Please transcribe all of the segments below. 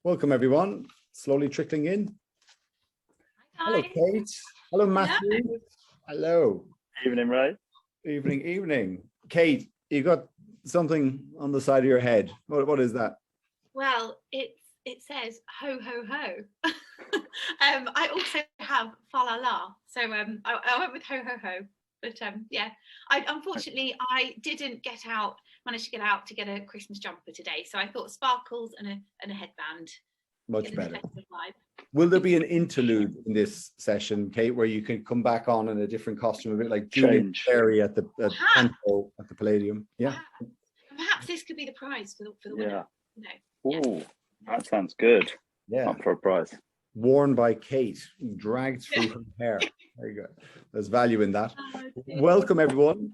Welcome, everyone. Slowly trickling in. Hi. Hello, Kate. Hello, Matthew. Hello. Evening, Ray. Evening. Kate, you got something on the side of your head. What is that? Well, it says ho ho ho. I also have fa la la, so I went with ho ho ho. But yeah, unfortunately I didn't manage to get out to get a Christmas jumper today. So I thought sparkles and a headband. Much better. Will there be an interlude in this session, Kate, where you can come back on in a different costume, a bit like Julie Berry at the Palladium? Yeah. Perhaps this could be the prize for the winner. Yeah. Oh, that sounds good. Yeah. Up for a prize. Worn by Kate, dragged through her hair. Very good. There's value in that. Welcome, everyone.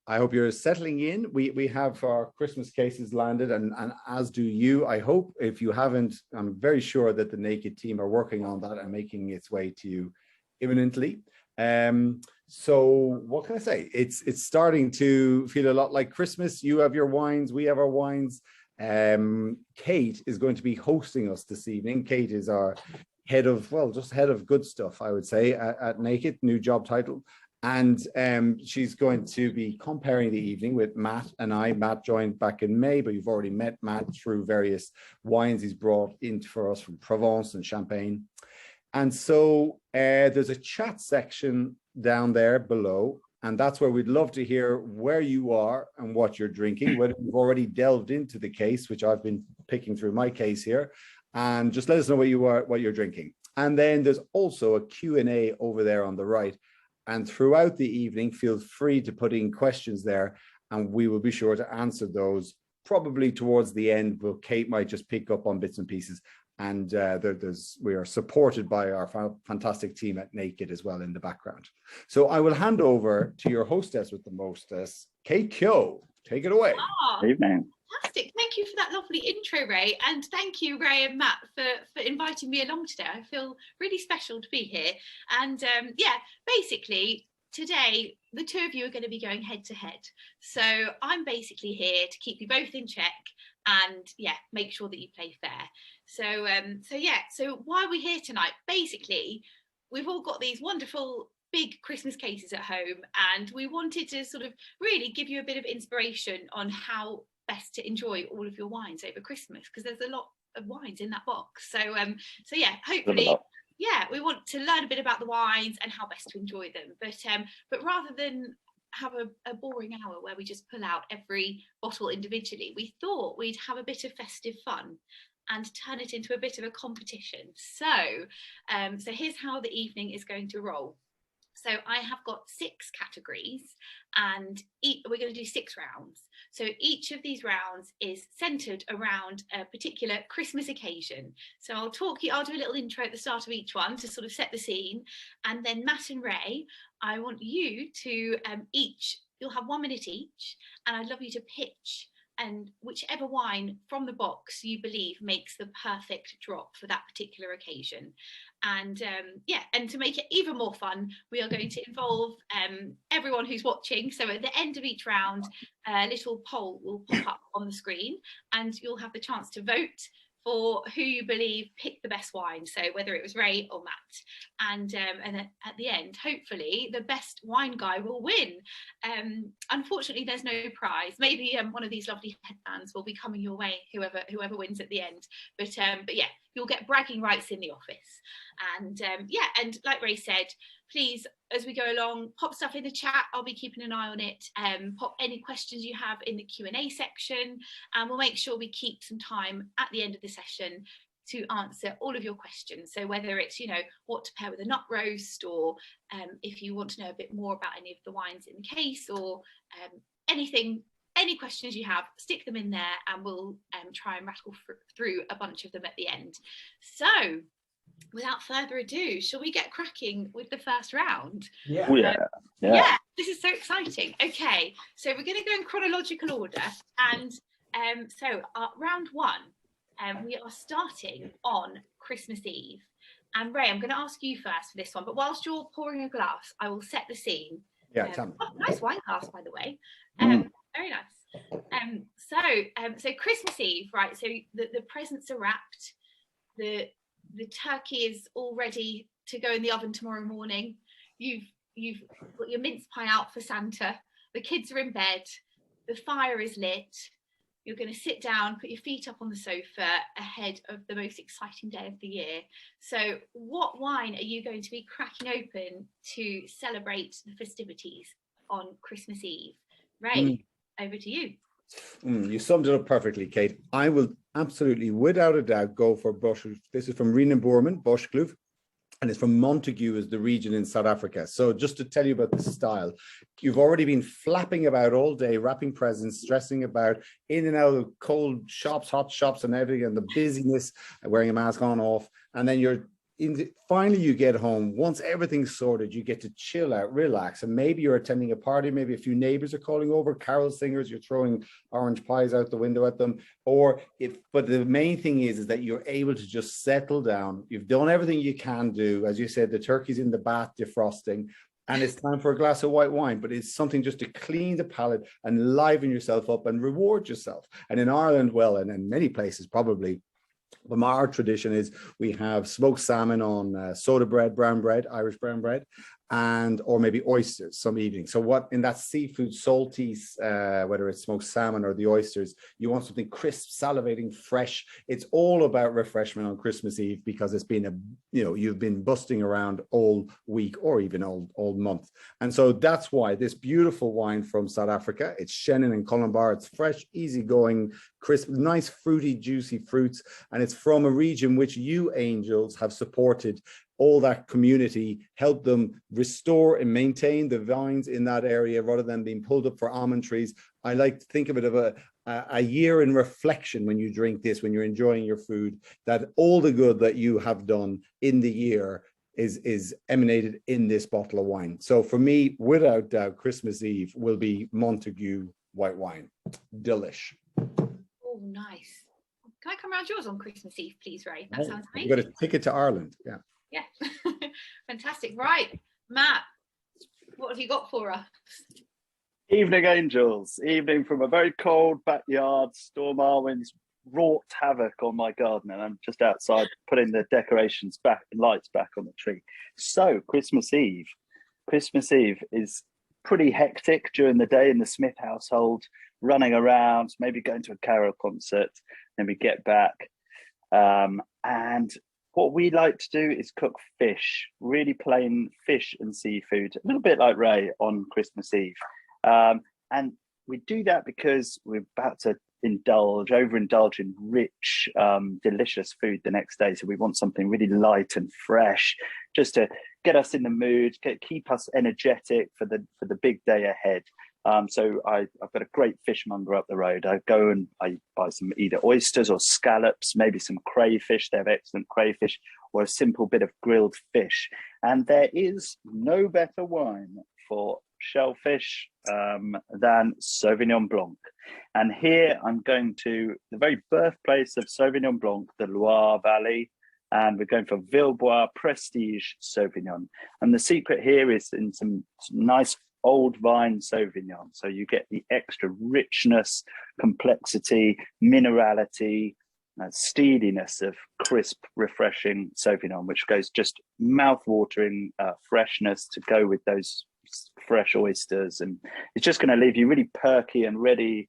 I hope you're settling in. We have our Christmas cases landed, and as do you. I hope, if you haven't, I'm very sure that the Naked team are working on that and making its way to you imminently. So what can I say? It's starting to feel a lot like Christmas. You have your wines, we have our wines. Kate is going to be hosting us this evening. Kate is our head of good stuff, I would say, at Naked, new job title. And she's going to be comparing the evening with Matt and I. Matt joined back in May, but you've already met Matt through various wines he's brought in for us from Provence and Champagne. And so there's a chat section down there below, and that's where we'd love to hear where you are and what you're drinking, whether you've already delved into the case, which I've been picking through my case here, and just let us know what you're drinking. And then there's also a Q&A over there on the right. And throughout the evening, feel free to put in questions there, and we will be sure to answer those probably towards the end, but Kate might just pick up on bits and pieces. And we are supported by our fantastic team at Naked as well in the background. So I will hand over to your hostess with the mostess, Kate Kyo. Take it away. Oh, evening. Fantastic. Thank you for that lovely intro, Ray. And thank you, Ray and Matt, for inviting me along today. I feel really special to be here. And yeah, basically, today, the two of you are going to be going head to head. So I'm basically here to keep you both in check and yeah, make sure that you play fair. So why are we here tonight? Basically, we've all got these wonderful big Christmas cases at home, and we wanted to sort of really give you a bit of inspiration on how best to enjoy all of your wines over Christmas, because there's a lot of wines in that box. So yeah, hopefully, yeah, we want to learn a bit about the wines and how best to enjoy them. But rather than have a boring hour where we just pull out every bottle individually, we thought we'd have a bit of festive fun and turn it into a bit of a competition. So here's how the evening is going to roll. So I have got 6 categories, and we're going to do 6 rounds. So each of these rounds is centered around a particular Christmas occasion. So I'll do a little intro at the start of each one to sort of set the scene. And then Matt and Ray, I want you to you'll have 1 minute each, and I'd love you to pitch and whichever wine from the box you believe makes the perfect drop for that particular occasion. And yeah, and to make it even more fun, we are going to involve everyone who's watching. So at the end of each round, a little poll will pop up on the screen, and you'll have the chance to vote for who you believe picked the best wine, so whether it was Ray or Matt. And then at the end, hopefully, the best wine guy will win. Unfortunately, there's no prize. Maybe one of these lovely headbands will be coming your way, whoever wins at the end. But yeah, you'll get bragging rights in the office. And yeah, and like Ray said, please, as we go along, pop stuff in the chat. I'll be keeping an eye on it. Pop any questions you have in the Q&A section, and we'll make sure we keep some time at the end of the session to answer all of your questions. So whether it's, what to pair with a nut roast, or if you want to know a bit more about any of the wines in the case, or any questions you have, stick them in there, and we'll try and rattle through a bunch of them at the end. So without further ado, shall we get cracking with the first round? Yeah. Yeah, this is so exciting. Okay, so we're going to go in chronological order, and so round 1, we are starting on Christmas Eve. And Ray, I'm going to ask you first for this one, but whilst you're pouring a glass, I will set the scene. Yeah, nice wine glass, by the way. Very nice. So Christmas Eve, right? So the presents are wrapped. The turkey is all ready to go in the oven tomorrow morning. You've got your mince pie out for Santa. The kids are in bed. The fire is lit. You're going to sit down, put your feet up on the sofa ahead of the most exciting day of the year. So what wine are you going to be cracking open to celebrate the festivities on Christmas Eve? Ray, over to you. You summed it up perfectly, Kate. I will absolutely, without a doubt, go for Bosch. This is from Rienan Boerman, Boschkloof, and it's from Montague, is the region in South Africa. So just to tell you about the style, you've already been flapping about all day, wrapping presents, stressing about in and out of cold shops, hot shops and everything, and the busyness, wearing a mask on, off, and then finally you get home. Once everything's sorted, you get to chill out, relax, and maybe you're attending a party, maybe a few neighbors are calling over, carol singers, you're throwing orange pies out the window at them, but the main thing is that you're able to just settle down. You've done everything you can do. As you said, the turkey's in the bath defrosting, and it's time for a glass of white wine, but it's something just to clean the palate and liven yourself up and reward yourself. And in Ireland, well, and in many places probably, but our tradition is we have smoked salmon on soda bread, brown bread, Irish brown bread, or maybe oysters some evening. So what in that seafood, salty, whether it's smoked salmon or the oysters, you want something crisp, salivating, fresh. It's all about refreshment on Christmas Eve because it's been you've been busting around all week or even all month. And so that's why this beautiful wine from South Africa, it's Shannon and Columbar. It's fresh, easygoing, crisp, nice, fruity, juicy fruits. And it's from a region which you angels have supported all that community, help them restore and maintain the vines in that area rather than being pulled up for almond trees. I like to think of it of a year in reflection when you drink this, when you're enjoying your food, that all the good that you have done in the year is emanated in this bottle of wine. So for me, without doubt, Christmas Eve will be Montague white wine. Delish. Oh, nice. Can I come around yours on Christmas Eve, please, Ray? That sounds amazing. You've got a ticket to Ireland. Yeah. Yeah. Fantastic. Right, Matt, what have you got for us? Evening, angels. Evening from a very cold backyard. Storm Arwin's wrought havoc on my garden, and I'm just outside putting the decorations back, lights back on the tree. So Christmas Eve is pretty hectic during the day in the Smith household, running around, maybe going to a carol concert, then we get back. And what we like to do is cook fish, really plain fish and seafood, a little bit like Ray on Christmas Eve. And we do that because we're about to overindulge in rich, delicious food the next day. So we want something really light and fresh, just to get us in the mood, keep us energetic for the big day ahead. So I've got a great fishmonger up the road. I go and I buy some either oysters or scallops, maybe some crayfish. They have excellent crayfish, or a simple bit of grilled fish. And there is no better wine for shellfish than Sauvignon Blanc. And here I'm going to the very birthplace of Sauvignon Blanc, the Loire Valley, and we're going for Villebois Prestige Sauvignon. And the secret here is in some nice old vine Sauvignon. So you get the extra richness, complexity, minerality, steeliness of crisp, refreshing Sauvignon, which goes just mouth-watering freshness to go with those fresh oysters, and it's just going to leave you really perky and ready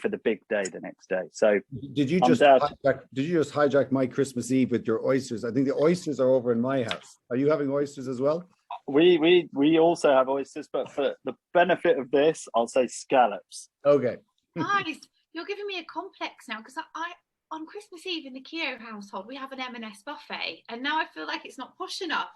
for the big day the next day. So did you just hijack my Christmas Eve with your oysters? I think the oysters are over in my house. Are you having oysters as well? We also have oysters, but for the benefit of this, I'll say scallops. Okay. Guys, you're giving me a complex now, because I on Christmas Eve in the Keogh household we have an M&S buffet, and now I feel like it's not posh enough.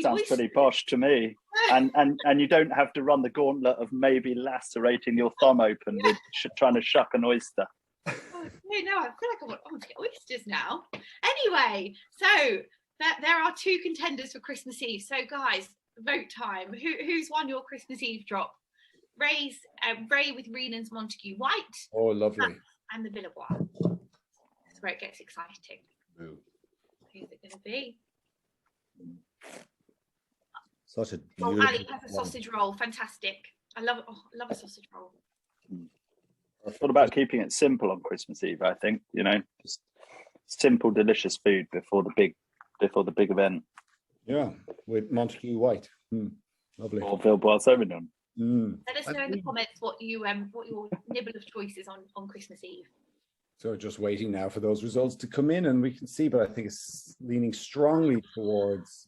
Sounds pretty posh to me. And you don't have to run the gauntlet of maybe lacerating your thumb open with trying to shuck an oyster. No, I feel like I want to get oysters now. Anyway, so there are two contenders for Christmas Eve. So guys, vote time. Who's won your Christmas Eve drop? Ray with Renan's Montague White. Oh, lovely. And the Villebois. That's where it gets exciting. Ooh. Who's it going to be? Such a beautiful Ali has a sausage roll. Fantastic. I love a sausage roll. I thought about keeping it simple on Christmas Eve. I think, you know, just simple, delicious food before the big event. Yeah, with Montague White. Lovely. Or Villebois Sauvignon. Let us know in the comments what your nibble of choice is on Christmas Eve. So just waiting now for those results to come in, and we can see, but I think it's leaning strongly towards.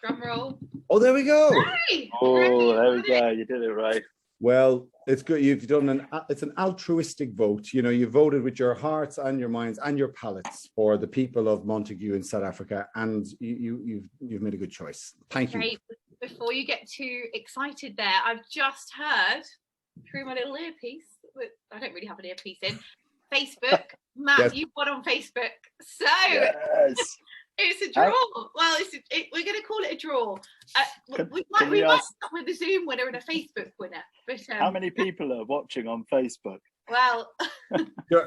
Drum roll. Oh, there we go. Hey! Oh, there we go. You did it right. Well, it's good. You've done it's an altruistic vote. You know, you voted with your hearts and your minds and your palates for the people of Montague in South Africa, and you've made a good choice. Thank you. Right. Before you get too excited there, I've just heard through my little earpiece, I don't really have an earpiece in, Facebook, Matt, Yes. you've won on Facebook. So Yes. it's a draw. Well, we're going to call it a draw. We might start with a Zoom winner and a Facebook winner. But How many people are watching on Facebook? well,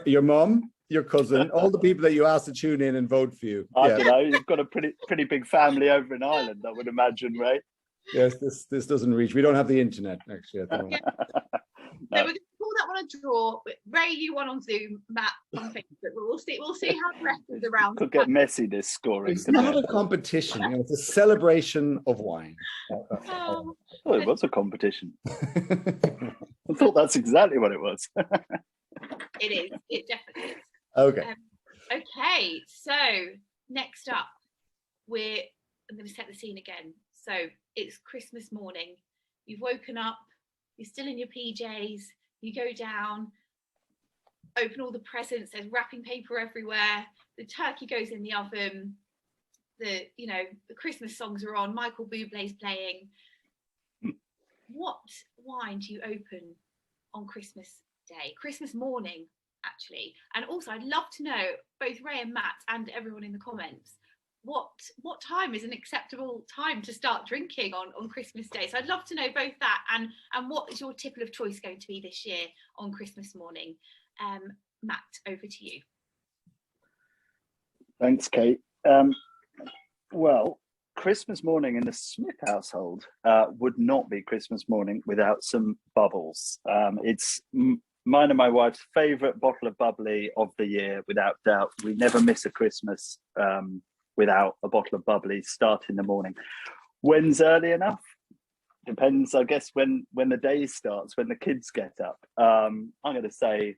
Your mum, your cousin, all the people that you asked to tune in and vote for you. I don't know. You've got a pretty big family over in Ireland, I would imagine, Ray. Yes, this doesn't reach. We don't have the internet actually at the moment. So we're going to call that one a draw. Ray, you won on Zoom, Matt on Facebook. We'll see how the rest of the round. Could get messy, this scoring. It's not a competition. You know, it's a celebration of wine. Oh, Oh, it was a competition. I thought that's exactly what it was. it is. It definitely is. Okay. Okay, so next up, I'm going to set the scene again. So it's Christmas morning. You've woken up. You're still in your PJs. You go down, open all the presents. There's wrapping paper everywhere. The turkey goes in the oven. The Christmas songs are on. Michael Bublé's playing. What wine do you open on Christmas Day? Christmas morning, actually. And also, I'd love to know, both Ray and Matt and everyone in the comments, what time is an acceptable time to start drinking on Christmas Day? So I'd love to know both that and what is your tipple of choice going to be this year on Christmas morning? Matt, over to you. Thanks, Kate. Well, Christmas morning in the Smith household would not be Christmas morning without some bubbles. It's mine and my wife's favourite bottle of bubbly of the year, without doubt. We never miss a Christmas without a bottle of bubbly start in the morning. When's early enough? Depends, I guess, when the day starts, when the kids get up. I'm going to say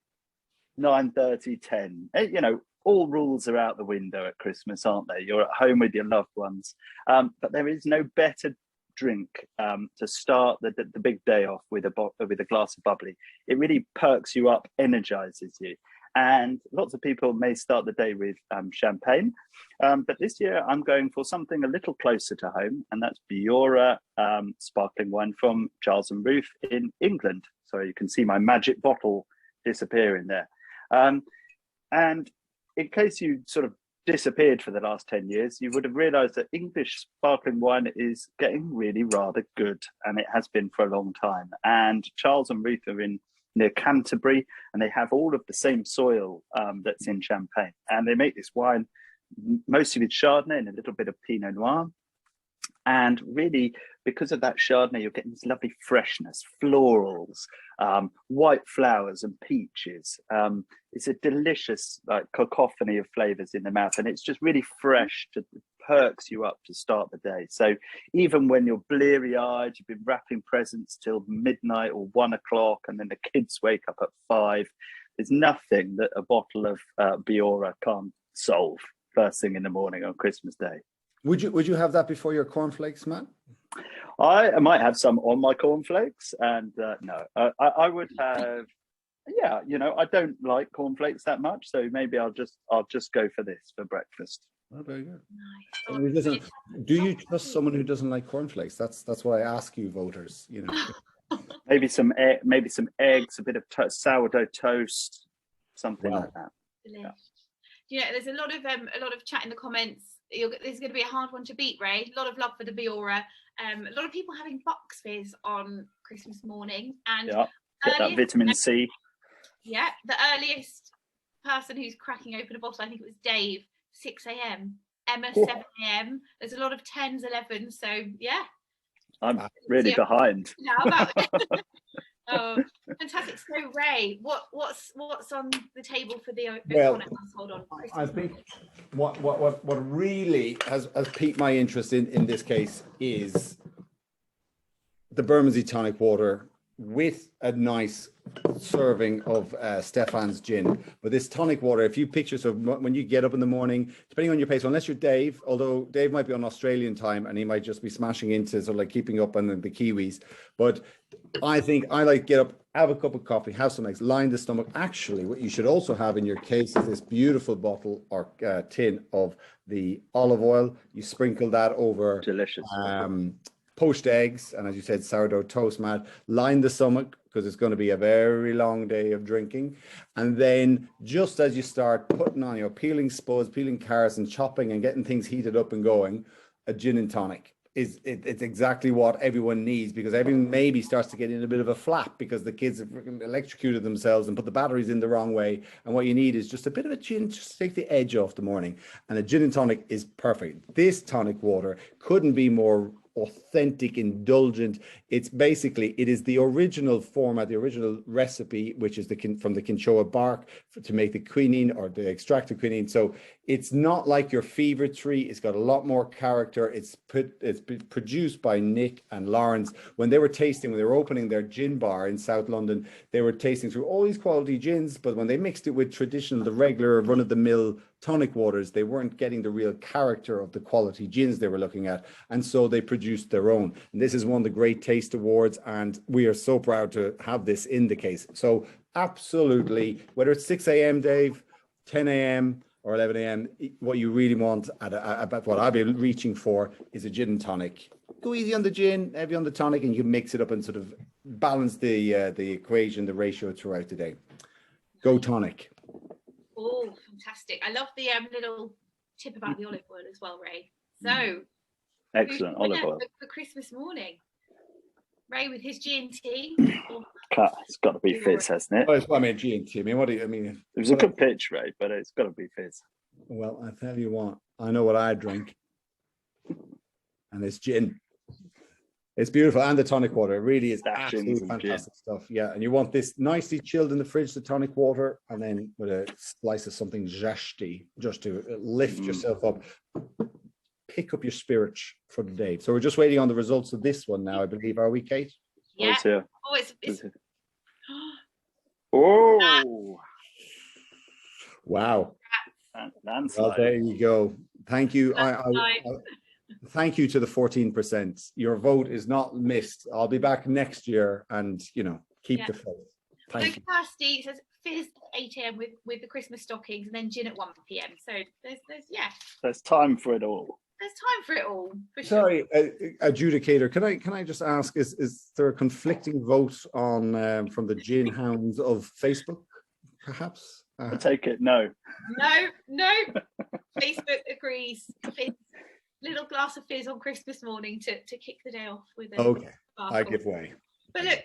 9:30, 10. You know, all rules are out the window at Christmas, aren't they? You're at home with your loved ones. But there is no better drink to start the big day off with a glass of bubbly. It really perks you up, energizes you. And lots of people may start the day with champagne. But this year I'm going for something a little closer to home, and that's Biora sparkling wine from Charles and Ruth in England. So you can see my magic bottle disappearing there. And in case you sort of disappeared for the last 10 years, you would have realized that English sparkling wine is getting really rather good, and it has been for a long time. And Charles and Ruth are near Canterbury, and they have all of the same soil that's in Champagne. And they make this wine mostly with Chardonnay and a little bit of Pinot Noir. And really, because of that Chardonnay, you're getting this lovely freshness, florals, white flowers and peaches. It's a delicious cacophony of flavors in the mouth, and it's just really fresh, perks you up to start the day. So even when you're bleary-eyed, you've been wrapping presents till midnight or 1 o'clock, and then the kids wake up at 5, there's nothing that a bottle of Biora can't solve first thing in the morning on Christmas Day. Would you have that before your cornflakes, Matt? I might have some on my cornflakes, and no, I would have. Yeah, you know, I don't like cornflakes that much, so maybe I'll just go for this for breakfast. Oh, very good. Nice. Do you trust someone who doesn't like cornflakes? That's what I ask you, voters. You know, maybe some eggs, a bit of sourdough toast, something like that. Yeah. You know, there's a lot of chat in the comments. This is going to be a hard one to beat, Ray. A lot of love for the Biora. A lot of people having box fizz on Christmas morning, and get that vitamin C. Yeah, the earliest person who's cracking open a bottle, I think it was Dave, 6 a.m. Emma, 7 a.m. There's a lot of 10s, 11s. So yeah, I'm really behind. Now about Oh, fantastic. So Ray, what's on the table for the Well, O'Connor household on Christmas I think morning? what really has piqued my interest in this case is the Bermondsey tonic water with a nice serving of Stefan's gin. But this tonic water, if you picture, so when you get up in the morning, depending on your pace, unless you're Dave, although Dave might be on Australian time and he might just be smashing into sort of like keeping up on the Kiwis. But I think I like get up, have a cup of coffee, have some eggs, line the stomach. Actually, what you should also have in your case is this beautiful bottle or tin of the olive oil. You sprinkle that over Delicious. poached eggs, and as you said, sourdough toast, Matt. Line the stomach because it's going to be a very long day of drinking. And then just as you start putting on, peeling spuds, peeling carrots and chopping and getting things heated up and going, a gin and tonic. It's exactly what everyone needs, because everyone maybe starts to get in a bit of a flap because the kids have electrocuted themselves and put the batteries in the wrong way. And what you need is just a bit of a gin, just to take the edge off the morning. And a gin and tonic is perfect. This tonic water couldn't be more authentic, indulgent. It's basically, it is the original format, the original recipe, which is from the Quinchoa bark to make the quinine or the extracted quinine. So it's not like your fever tree. It's got a lot more character. It's produced by Nick and Lawrence. When they were opening their gin bar in South London, they were tasting through all these quality gins, but when they mixed it with the regular run-of-the-mill tonic waters, they weren't getting the real character of the quality gins they were looking at. And so they produced their own. And this is one of the great taste awards. And we are so proud to have this in the case. So absolutely, whether it's 6 a.m., Dave, 10 a.m., or 11 a.m., what you really want about what I'll be reaching for is a gin and tonic. Go easy on the gin, heavy on the tonic, and you can mix it up and sort of balance the equation, the ratio throughout the day. Go tonic. Oh, fantastic. I love the little tip about the olive oil as well, Ray. So, excellent olive oil for Christmas morning. Ray with his G&T. It's got to be fizz, hasn't it? Well, I mean, G&T. I mean, what do you? I mean, it was a good pitch, Ray, but it's got to be fizz. Well, I tell you what, I know what I drink, and it's gin. It's beautiful, and the tonic water. It really is absolutely fantastic stuff. Yeah, and you want this nicely chilled in the fridge, the tonic water, and then with a slice of something zesty, just to lift yourself up. Pick up your spirits for the day. So we're just waiting on the results of this one now, I believe. Are we, Kate? Yeah. Oh, it's oh. Wow. Landslide. Well, there you go. Thank you. Thank you to the 14%. Your vote is not missed. I'll be back next year and, keep the faith. Thank you. Kirsty says fizz 8 a.m. with the Christmas stockings and then gin at 1 p.m. So there's time for it all. There's time for it all. Sorry, adjudicator, can I just ask, is there a conflicting vote on from the gin hounds of Facebook, perhaps? I take it no. No. Facebook agrees. Fizz, little glass of fizz on Christmas morning to kick the day off with. Okay, I give way. But look,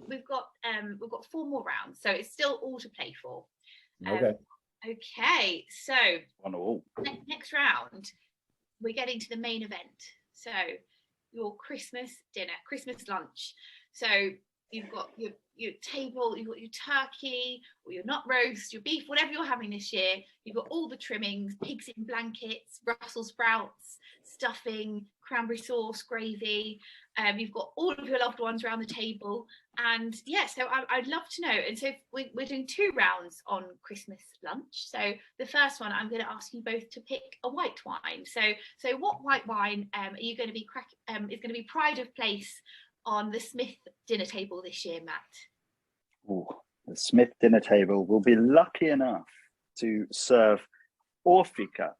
we've got 4 more rounds, so it's still all to play for. Okay, so next round, we're getting to the main event. So your Christmas dinner, Christmas lunch. So you've got your table, you've got your turkey or your nut roast, your beef, whatever you're having this year. You've got all the trimmings, pigs in blankets, Brussels sprouts, stuffing, cranberry sauce, gravy. You've got all of your loved ones around the table. And so I'd love to know. And so we're doing 2 rounds on Christmas lunch. So the first one, I'm going to ask you both to pick a white wine. So what white wine are you going to be is going to be pride of place on the Smith dinner table this year, Matt? Ooh, the Smith dinner table will be lucky enough to serve Orfica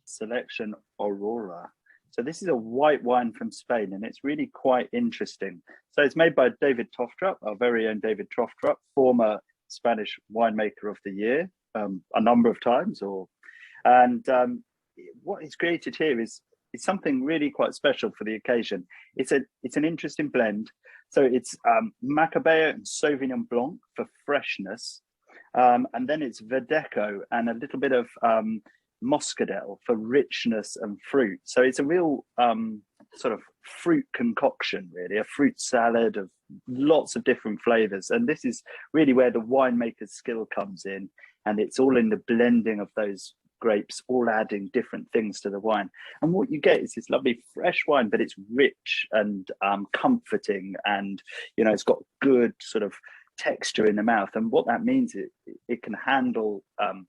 Selection Aurora. So this is a white wine from Spain, and it's really quite interesting. So it's made by David Toftrup, our very own David Toftrup, former Spanish winemaker of the year a number of times. What he's created here is something really quite special for the occasion. It's an interesting blend. So it's Macabeo and Sauvignon Blanc for freshness, and then it's Verdeco and a little bit of Muscadel for richness and fruit. So it's a real sort of fruit concoction, really, a fruit salad of lots of different flavors. And this is really where the winemaker's skill comes in. And it's all in the blending of those grapes, all adding different things to the wine. And what you get is this lovely fresh wine, but it's rich and comforting. And, you know, it's got good sort of texture in the mouth. And what that means is it can handle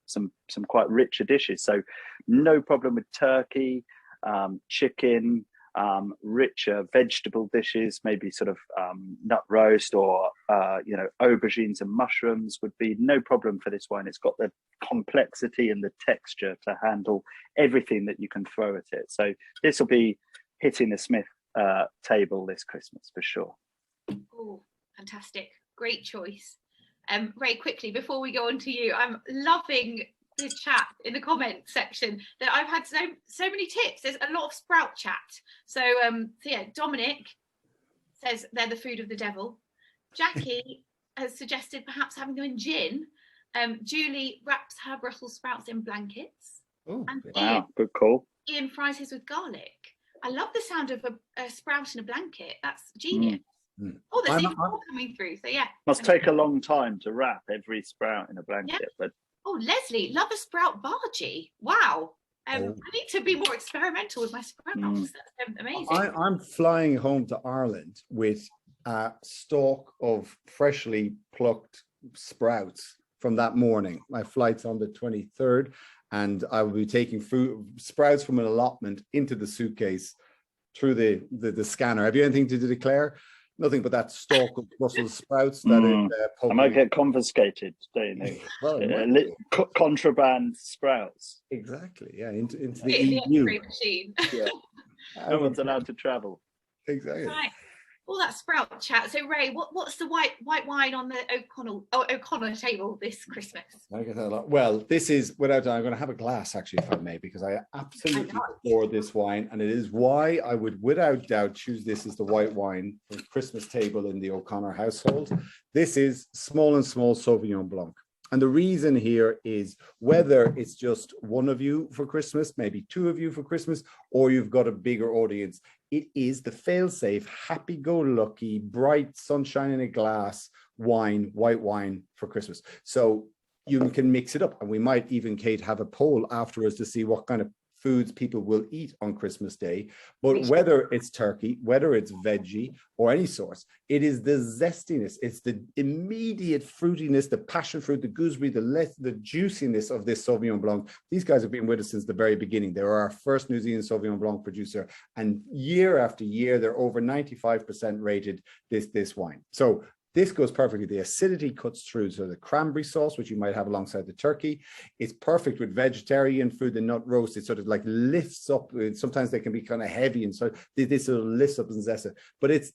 some quite richer dishes. So no problem with turkey, chicken, richer vegetable dishes, maybe sort of nut roast or you know, aubergines and mushrooms would be no problem for this wine. It's got the complexity and the texture to handle everything that you can throw at it. So this will be hitting the Smith table this Christmas for sure. Oh, fantastic. Great choice. Ray, quickly, before we go on to you, I'm loving the chat in the comments section that I've had so many tips. There's a lot of sprout chat. So yeah, Dominic says they're the food of the devil. Jackie has suggested perhaps having them in gin. Julie wraps her Brussels sprouts in blankets. Oh, and wow, good call. Ian fries his with garlic. I love the sound of a sprout in a blanket. That's genius. Oh, there's even more coming through. So yeah, must take a long time to wrap every sprout in a blanket. Yeah. But oh, Leslie, love a sprout bhaji. Wow. I need to be more experimental with my sprouts. That's amazing. I'm flying home to Ireland with a stalk of freshly plucked sprouts from that morning. My flight's on the 23rd, and I will be taking sprouts from an allotment into the suitcase through the scanner. Have you anything to declare? Nothing but that stalk of Brussels sprouts that is. I might get confiscated, don't you know? Contraband sprouts. Exactly. Yeah, into the EU. Machine. Yeah. No one's allowed to travel. Exactly. Right. All that sprout chat. So Ray, what's the white wine on the O'Connor table this Christmas? I get that a lot. Well, this is without. I'm going to have a glass actually, if I may, because I absolutely adore this wine, and it is why I would, without doubt, choose this as the white wine for the Christmas table in the O'Connor household. This is Small and Small Sauvignon Blanc. And the reason here is whether it's just one of you for Christmas, maybe two of you for Christmas, or you've got a bigger audience, it is the fail-safe, happy-go-lucky, bright, sunshine in a glass wine, white wine for Christmas. So you can mix it up. And we might even, Kate, have a poll afterwards to see what kind of foods people will eat on Christmas Day. But whether it's turkey, whether it's veggie or any sort, it is the zestiness, it's the immediate fruitiness, the passion fruit, the gooseberry, the juiciness of this Sauvignon Blanc. These guys have been with us since the very beginning. They were our first New Zealand Sauvignon Blanc producer, and year after year, they're over 95% rated this wine. So this goes perfectly. The acidity cuts through. So the cranberry sauce, which you might have alongside the turkey, it's perfect with vegetarian food. The nut roast, it sort of like lifts up. Sometimes they can be kind of heavy, and so this sort of lifts up and zest it. But it's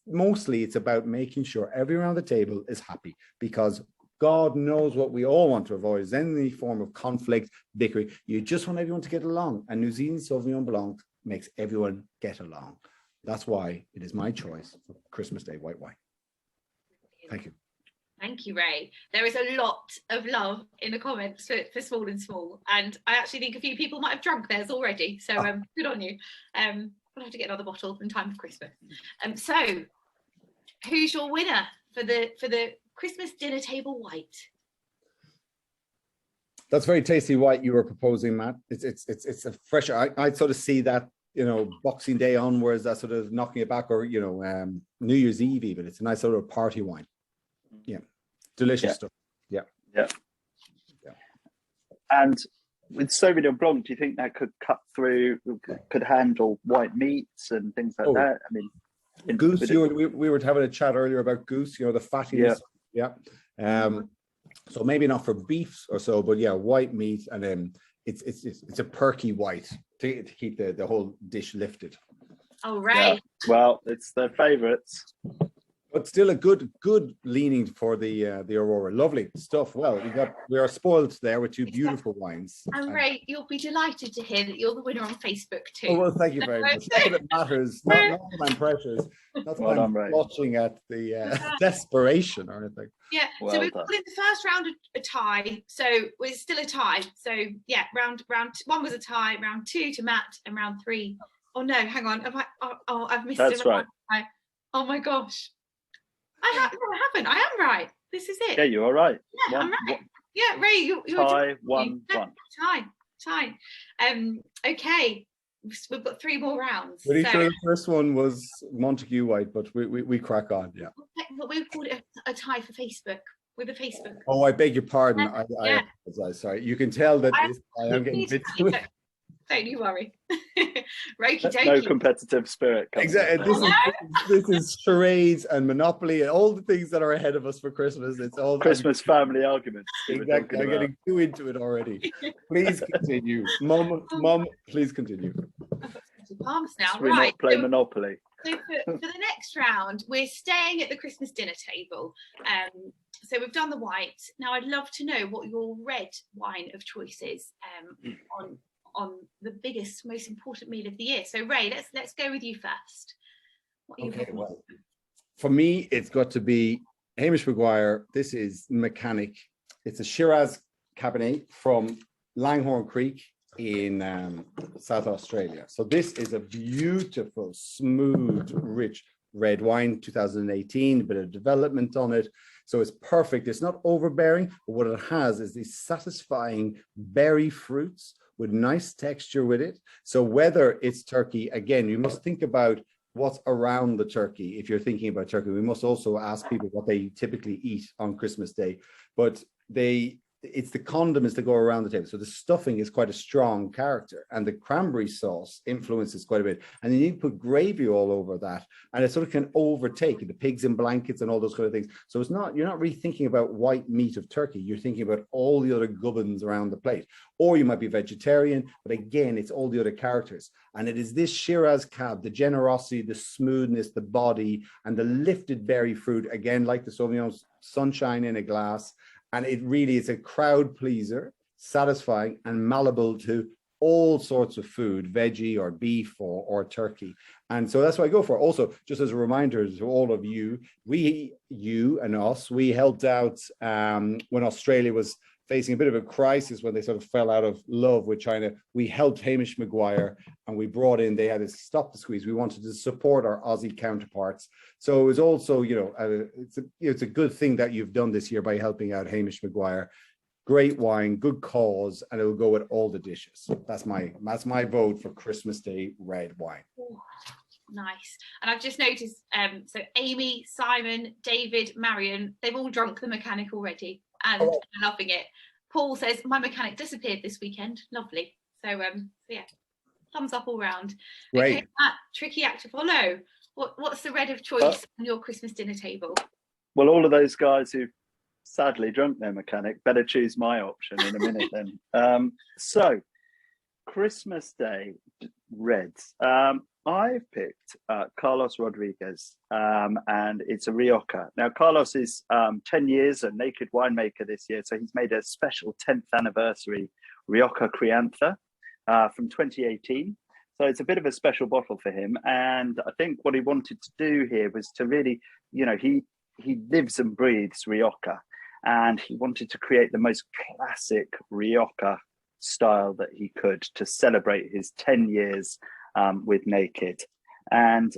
about making sure everyone around the table is happy, because God knows what we all want to avoid is any form of conflict, bickering. You just want everyone to get along, and New Zealand Sauvignon Blanc makes everyone get along. That's why it is my choice for Christmas Day white wine. Thank you. Thank you, Ray. There is a lot of love in the comments for Small and Small, and I actually think a few people might have drunk theirs already. So good on you. We'll have to get another bottle in time for Christmas. So, who's your winner for the Christmas dinner table white? That's very tasty white you were proposing, Matt. It's a fresh. I sort of see that, you know, Boxing Day onwards, that sort of knocking it back, or you know, New Year's Eve even. It's a nice sort of party wine. Yeah, delicious stuff. Yeah. And with Sauvignon Blanc, do you think that could cut through, could handle white meats and things like that? I mean, goose. We were having a chat earlier about goose. You know, the fattiness. Yeah. So maybe not for beefs or so, but yeah, white meat, and then it's a perky white to keep the whole dish lifted. All right. Yeah. Well, it's their favourites. But still a good leaning for the Aurora. Lovely stuff. Well, we are spoiled there with two beautiful wines. And Ray, you'll be delighted to hear that you're the winner on Facebook too. Oh, well, thank you very much. Not that it matters. Not that I'm precious. Not that I'm watching at the desperation or anything. Yeah. So we've got in the first round a tie. So we're still a tie. So yeah, round one was a tie. Round two to Matt, and round three. Oh no, hang on. I've missed it. That's right. Oh my gosh. I haven't. I am right. This is it. Yeah, you are right. Yeah, I'm right. Yeah, Ray, you're tie, 1-1. Tie. Okay, we've got 3 more rounds. Pretty sure the first one was Montague White, but we crack on. Yeah. But we called it a tie for Facebook. With a Facebook. Oh, I beg your pardon. I apologize. Sorry. You can tell that I am getting bit. Don't you worry. Rokey No competitive spirit. Exactly. This is charades and Monopoly and all the things that are ahead of us for Christmas. It's all Christmas family arguments. Exactly. I'm getting too into it already. Please continue. Mom, please continue. Palms now. We're not playing Monopoly. So for the next round, we're staying at the Christmas dinner table. So we've done the white. Now I'd love to know what your red wine of choice is on the biggest, most important meal of the year. So Ray, let's go with you first. Well, for me, it's got to be Hamish Maguire. This is Mechanic. It's a Shiraz Cabernet from Langhorne Creek in South Australia. So this is a beautiful, smooth, rich red wine, 2018, a bit of development on it. So it's perfect. It's not overbearing, but what it has is these satisfying berry fruits with nice texture with it. So whether it's turkey, again, you must think about what's around the turkey. If you're thinking about turkey, we must also ask people what they typically eat on Christmas Day. But it's the condiments that go around the table. So the stuffing is quite a strong character, and the cranberry sauce influences quite a bit. And then you put gravy all over that, and it sort of can overtake the pigs in blankets and all those kind of things. So you're not really thinking about white meat of turkey. You're thinking about all the other gubbins around the plate. Or you might be vegetarian, but again, it's all the other characters. And it is this Shiraz Cab, the generosity, the smoothness, the body, and the lifted berry fruit, again, like the Sauvignon, sunshine in a glass. And it really is a crowd pleaser, satisfying and malleable to all sorts of food, veggie or beef or turkey. And so that's what I go for. Also, just as a reminder to all of you, you and us, we helped out when Australia was facing a bit of a crisis when they sort of fell out of love with China. We helped Hamish Maguire and we brought in, they had to stop the squeeze. We wanted to support our Aussie counterparts. So it was also, it's a good thing that you've done this year by helping out Hamish Maguire. Great wine, good cause, and it will go with all the dishes. That's my vote for Christmas Day red wine. Ooh, nice. And I've just noticed, so Amy, Simon, David, Marion, they've all drunk the Mechanic already and are loving it. Paul says, my Mechanic disappeared this weekend. Lovely. So yeah, thumbs up all round. Great. Okay, Matt, tricky act to follow. What's the red of choice on your Christmas dinner table? Well, all of those guys who sadly drunk their Mechanic better choose my option in a minute then. So Christmas Day reds. I've picked Carlos Rodriguez, and it's a Rioja. Now, Carlos is 10 years a naked winemaker this year, so he's made a special 10th anniversary Rioja Crianza from 2018. So it's a bit of a special bottle for him. And I think what he wanted to do here was to really, he lives and breathes Rioja, and he wanted to create the most classic Rioja style that he could to celebrate his 10 years with Naked. And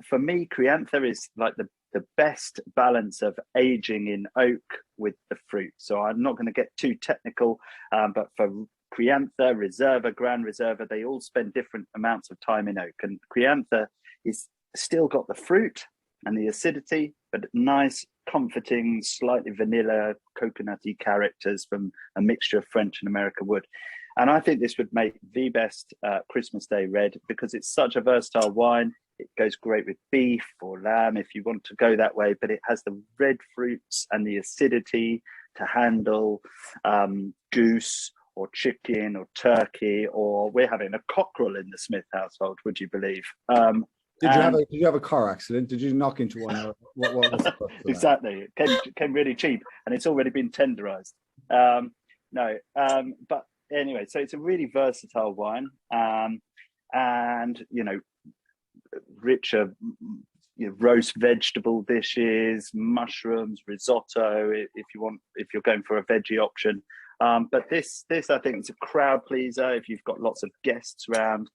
for me, Crianza is like the best balance of aging in oak with the fruit. So I'm not going to get too technical, but for Crianza, Reserva, Grand Reserva, they all spend different amounts of time in oak. And Crianza is still got the fruit and the acidity, but nice, comforting, slightly vanilla, coconutty characters from a mixture of French and American wood. And I think this would make the best Christmas Day red because it's such a versatile wine. It goes great with beef or lamb if you want to go that way, but it has the red fruits and the acidity to handle goose or chicken or turkey, or we're having a cockerel in the Smith household, would you believe? Did you have a car accident? Did you knock into one? What was the exactly. It came really cheap, and it's already been tenderized. But anyway, so it's a really versatile wine, and richer roast vegetable dishes, mushrooms, risotto. If you're going for a veggie option, but this I think is a crowd pleaser if you've got lots of guests around.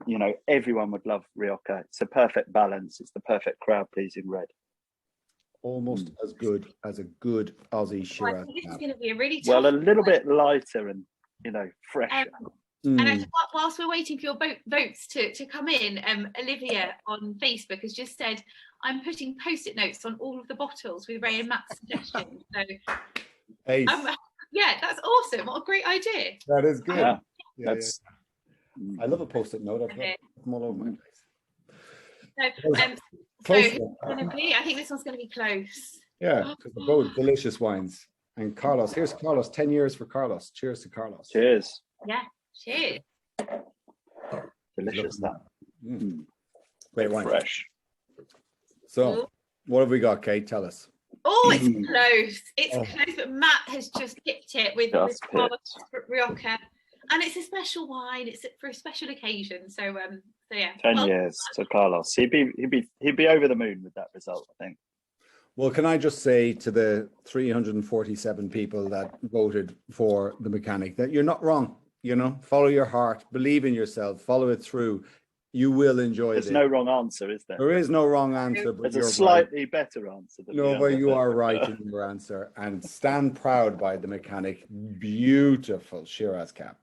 you know, everyone would love Rioja. It's a perfect balance. It's the perfect crowd-pleasing red. Almost as good as a good Aussie I Shiraz. think this is going to be a really tough Well, a little one. bit lighter and, you know, fresher. And whilst we're waiting for your votes to come in, Olivia on Facebook has just said, I'm putting post-it notes on all of the bottles with Ray and Matt's suggestions. So, yeah, that's awesome. What a great idea. That is good. Yeah, Yeah, that's, I love a post-it note. I've got them all over my place. So who's gonna be? I think this one's going to be close. Yeah, because they're both delicious wines. And Carlos, here's Carlos. 10 years for Carlos. Cheers to Carlos. cheers. Yeah, cheers. Delicious that. Great wine. Fresh. So, what have we got, Kate? Tell us. Oh, it's close. It's close, but Matt has just picked it with Carlos Rioja. And it's a special wine. It's for a special occasion. So yeah. 10 years to Carlos. He'd be over the moon with that result, I think. Well, can I just say to the 347 people that voted for the mechanic that you're not wrong. You know, follow your heart, believe in yourself, follow it through. You will enjoy it. There's no wrong answer, is there? There is no wrong answer, but There's you're a slightly better answer. Than no, but you are right in your answer. And stand proud by the mechanic. Beautiful Shiraz cap.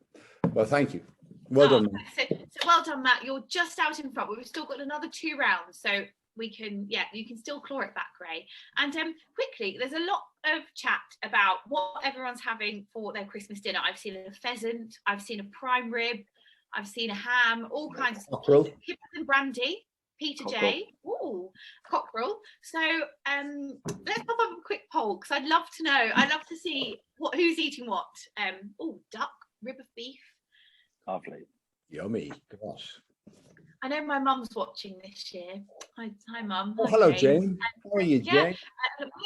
Well, thank you. Well done. So well done, Matt. You're just out in front. We've still got another 2 rounds, so we can, you can still claw it back, Ray. And quickly, there's a lot of chat about what everyone's having for their Christmas dinner. I've seen a pheasant, I've seen a prime rib, I've seen a ham, all kinds of stuff. Kippers and brandy, Peter J. Ooh, cockerel. So let's pop up a quick poll because I'd love to know. I'd love to see who's eating what. Duck, rib of beef. Lovely. Yummy. Gosh. I know my mum's watching this year. Hi Mum. Oh, hello, Jane. How are you, Jane?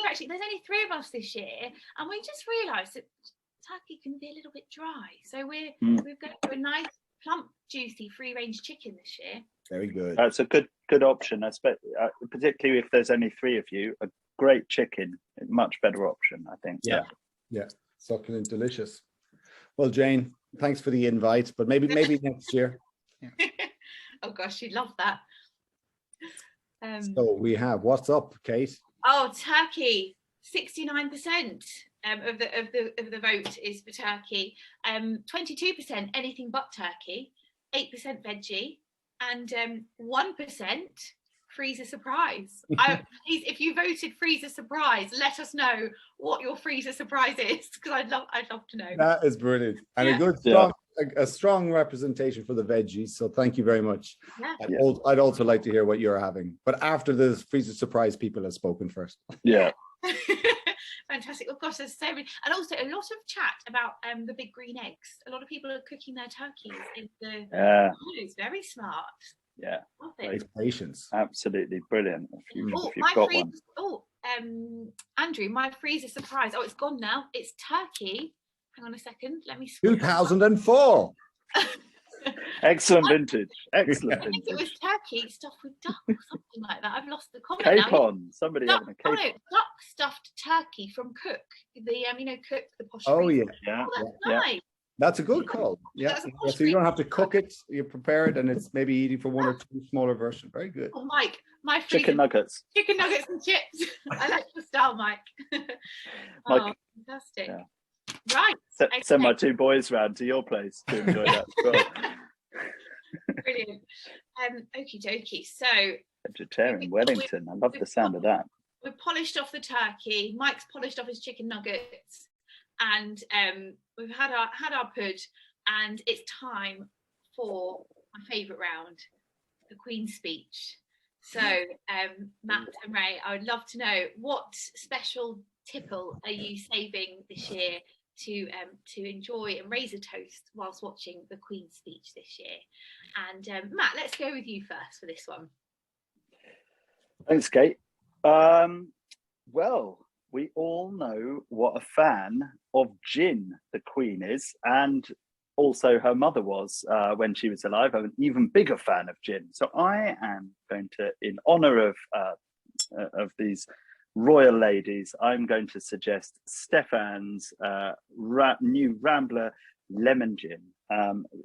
Actually, there's only 3 of us this year, and we just realised that turkey can be a little bit dry. So we've got a nice, plump, juicy, free-range chicken this year. Very good. That's a good option. I expect, particularly if there's only 3 of you, a great chicken, a much better option, I think. Yeah. Succulent, delicious. Well, Jane, thanks for the invite, but maybe next year. Yeah. Oh gosh, you'd love that. So we have, what's up, Kate? Oh, turkey. 69% of the vote is for turkey. 22% anything but turkey. 8% veggie, and 1% freezer surprise. Please, if you voted freezer surprise, let us know what your freezer surprise is, because I'd love to know. That is brilliant, and a strong representation for the veggies. So thank you very much. I'd also like to hear what you're having, but after the freezer surprise, people have spoken first. Yeah. Fantastic. Of course, there's so many, and also a lot of chat about the big green eggs. A lot of people are cooking their turkeys in the it's very smart. Yeah. Great patience. Absolutely brilliant. If you've got one. Andrew, my freezer surprise. Oh, it's gone now. It's turkey. Hang on a second. Let me. 2004. Excellent vintage. Excellent vintage. It was turkey stuffed with duck or something like that. I've lost the comment capon. Somebody duck, having a capon. Oh no, duck stuffed turkey from Cook. The Cook, the posh. Oh freezer. yeah. That's nice. That's a good call. Yeah. So you don't have to cook it. You prepare it, and it's maybe eating for 1 or 2 smaller versions. Very good. Oh, Mike, my freezer, chicken nuggets and chips. I like your style, Mike. Mike, fantastic. Yeah. Right. Send my 2 boys round to your place to enjoy that as well. Brilliant. Okie dokie. So vegetarian Wellington. I love the sound of that. We've polished off the turkey. Mike's polished off his chicken nuggets, and we've had our pud, and it's time for my favourite round, the Queen's speech. So Matt and Ray, I would love to know, what special tipple are you saving this year to enjoy and raise a toast whilst watching the Queen's speech this year? And Matt, let's go with you first for this one. Thanks, Kate. Well, we all know what a fan of gin the Queen is, and also her mother was when she was alive. I'm an even bigger fan of gin. So I am going to, in honour of these royal ladies, I'm going to suggest Stefan's new Rambler lemon gin.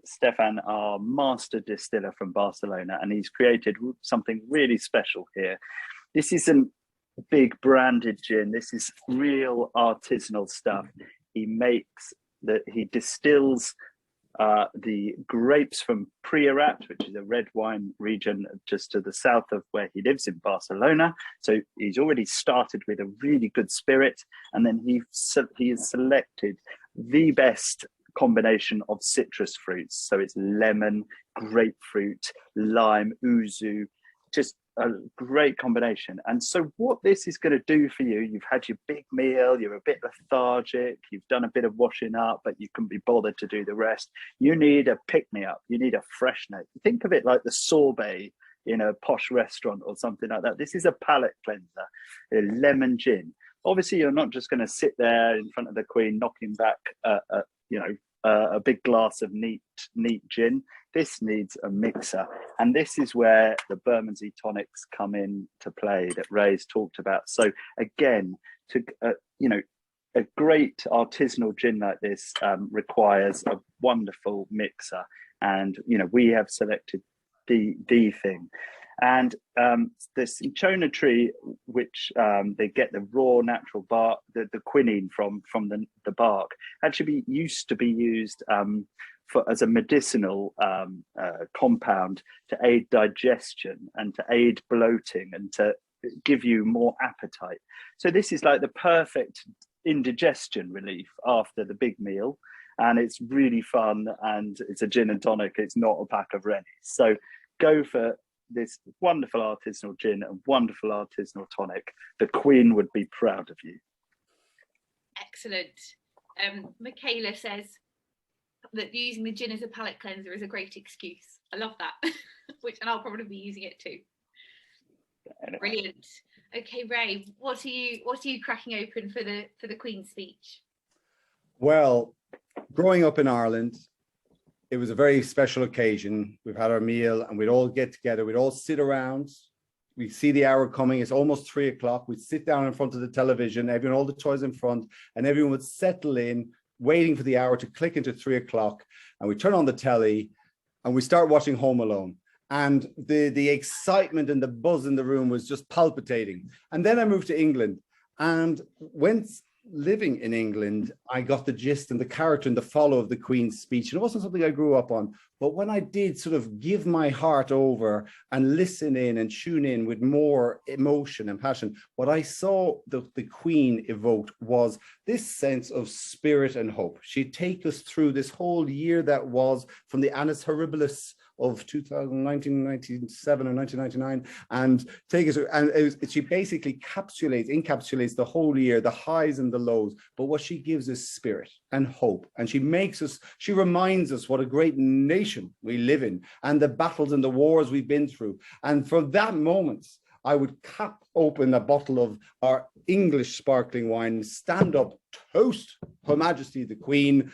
Stefan, our master distiller from Barcelona, and he's created something really special here. This isn't big branded gin. This is real artisanal stuff. He distills the grapes from Priorat, which is a red wine region just to the south of where he lives in Barcelona. So he's already started with a really good spirit, and then he has selected the best combination of citrus fruits. So it's lemon, grapefruit, lime, yuzu, just a great combination. And so what this is going to do for you, you've had your big meal, you're a bit lethargic, you've done a bit of washing up, but you can be bothered to do the rest. You need a pick-me-up, you need a freshener. Think of it like the sorbet in a posh restaurant or something like that. This is a palate cleanser, a lemon gin. Obviously, you're not just going to sit there in front of the Queen knocking back a big glass of neat gin. This needs a mixer, and this is where the Bermondsey tonics come in to play that Ray's talked about. So again, a great artisanal gin like this requires a wonderful mixer, and we have selected the thing. And the cinchona tree, which they get the raw natural bark, the quinine from the bark, actually used to be used as a medicinal compound to aid digestion and to aid bloating and to give you more appetite. So this is like the perfect indigestion relief after the big meal, and it's really fun, and it's a gin and tonic. It's not a pack of Rennies. So go for this wonderful artisanal gin and wonderful artisanal tonic. The Queen would be proud of you. Excellent. Michaela says that using the gin as a palate cleanser is a great excuse. I love that. And I'll probably be using it too. Anyway. Brilliant. Okay, Ray, what are you cracking open for the Queen's speech? Well, growing up in Ireland, it was a very special occasion. We've had our meal and we'd all get together. We'd all sit around. We see the hour coming. It's almost 3 o'clock. We'd sit down in front of the television, everyone, all the toys in front, and everyone would settle in, waiting for the hour to click into 3 o'clock. And we turn on the telly and we start watching Home Alone. And the excitement and the buzz in the room was just palpitating. And then I moved to England. And when living in England, I got the gist and the character and the follow of the Queen's speech. And it wasn't something I grew up on. But when I did sort of give my heart over and listen in and tune in with more emotion and passion, what I saw the Queen evoked was this sense of spirit and hope. She'd take us through this whole year that was, from the Annus Horribilis of 1997 and 1999, and take us, and she basically encapsulates the whole year, the highs and the lows. But what she gives is spirit and hope, and she reminds us what a great nation we live in, and the battles and the wars we've been through. And from that moment, I would cap open a bottle of our English sparkling wine, stand up, toast Her Majesty the Queen,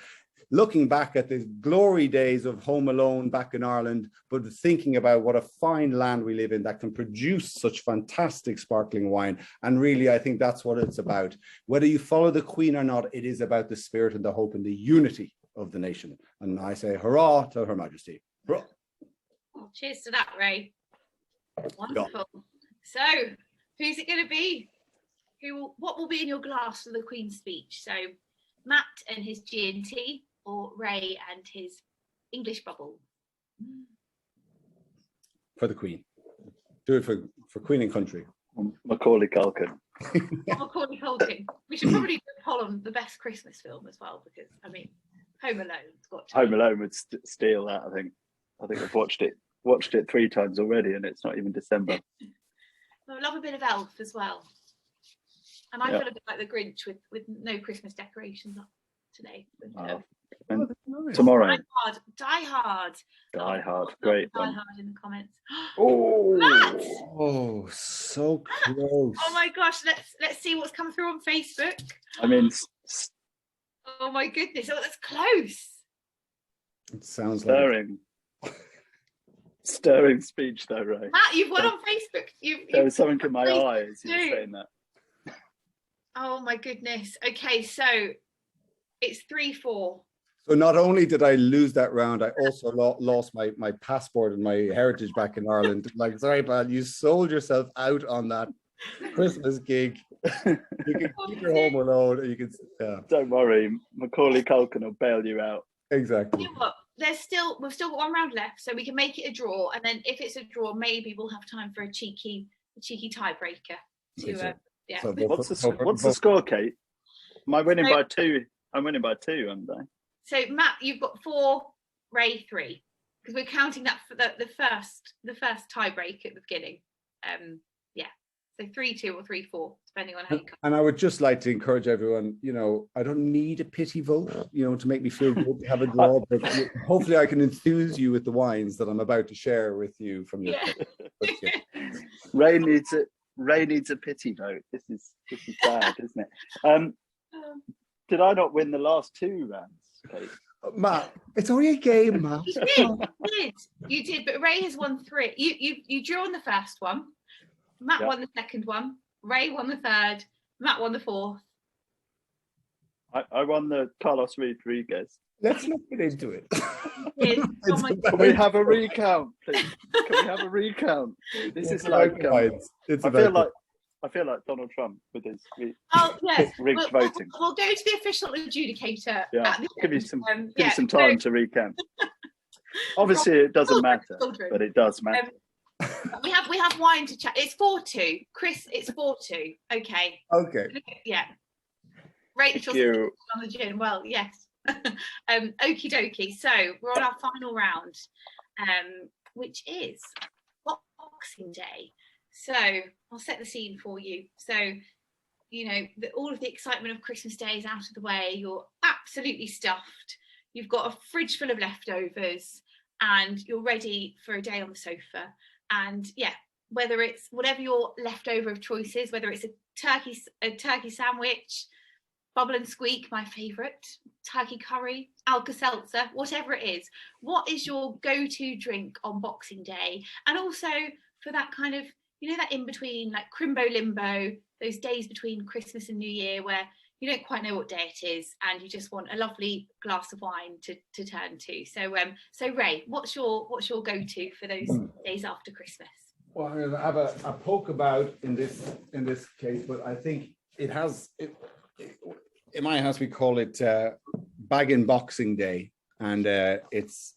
looking back at the glory days of Home Alone back in Ireland, but thinking about what a fine land we live in that can produce such fantastic sparkling wine. And really, I think that's what it's about. Whether you follow the Queen or not, it is about the spirit and the hope and the unity of the nation. And I say hurrah to Her Majesty. Hurrah. Well, cheers to that, Ray. Wonderful. So, who's it going to be? What will be in your glass for the Queen's speech? So, Matt and his G&T, or Ray and his English bubble? For the Queen. Do it for Queen and country. Macaulay Culkin. Macaulay Culkin. We should probably do a poll on the best Christmas film as well, because I mean, Home Alone's got to Home Alone would steal that. I think I've watched it 3 times already, and it's not even December. I love a bit of Elf as well. And I feel a bit like the Grinch with no Christmas decorations up today. Tomorrow. Die Hard. Great Die one. Hard in the comments. Oh, Matt! Oh, so close. Oh my gosh, let's see what's come through on Facebook. I mean, Oh my goodness, that's close. It sounds like stirring speech though, Ray. Matt, you've won on Facebook. There was something in my eye as you were saying that. Oh my goodness. Okay, so it's 3-4 So not only did I lose that round, I also lost my passport and my heritage back in Ireland. Like, sorry, pal, you sold yourself out on that Christmas gig. You can keep your home alone. And you can, Don't worry, Macaulay Culkin will bail you out. Exactly. You know what? We've still got one round left, so we can make it a draw, and then if it's a draw, maybe we'll have time for a cheeky tiebreaker. Yeah. So what's the score, Kate? Am I winning by 2? I'm winning by 2, aren't I? So Matt, you've got 4, Ray 3, because we're counting that for the first tiebreak at the beginning. So 3-2 or 3-4, depending on how you come. And I would just like to encourage everyone, I don't need a pity vote, to make me feel good to have a draw, but hopefully I can enthuse you with the wines that I'm about to share with you from your Ray needs a pity vote. This is bad, isn't it? Did I not win the last 2 rounds, Kate? Matt, it's only a game, Matt. You did, but Ray has won 3. You drew on the first one. Matt won the second one. Ray won the third. Matt won the 4th. I won the Carlos Rodriguez. Let's not get into it. Can we have a recount, please? Can we have a recount? This is like I feel like Donald Trump with his rigged voting. We'll go to the official adjudicator. Yeah, give you some time to recount. Obviously, it doesn't matter, but it does matter. We have wine to chat. It's 4-2, Chris. It's 4-2. Okay. Yeah. Rachel on the gin. Well, yes. Okie dokie. So we're on our final round, which is Boxing Day. So I'll set the scene for you. So all of the excitement of Christmas Day is out of the way. You're absolutely stuffed. You've got a fridge full of leftovers, and you're ready for a day on the sofa. And whether it's whatever your leftover of choice is, whether it's a turkey sandwich, bubble and squeak, my favourite, turkey curry, Alka-Seltzer, whatever it is, what is your go-to drink on Boxing Day? And also for that kind of, that in between, like crimbo limbo, those days between Christmas and New Year where you don't quite know what day it is and you just want a lovely glass of wine to turn to. So Ray, what's your go-to for those days after Christmas? Well, I'm going to have a poke about in this case, but I think it has in my house we call it Baggin' Boxing Day, and it's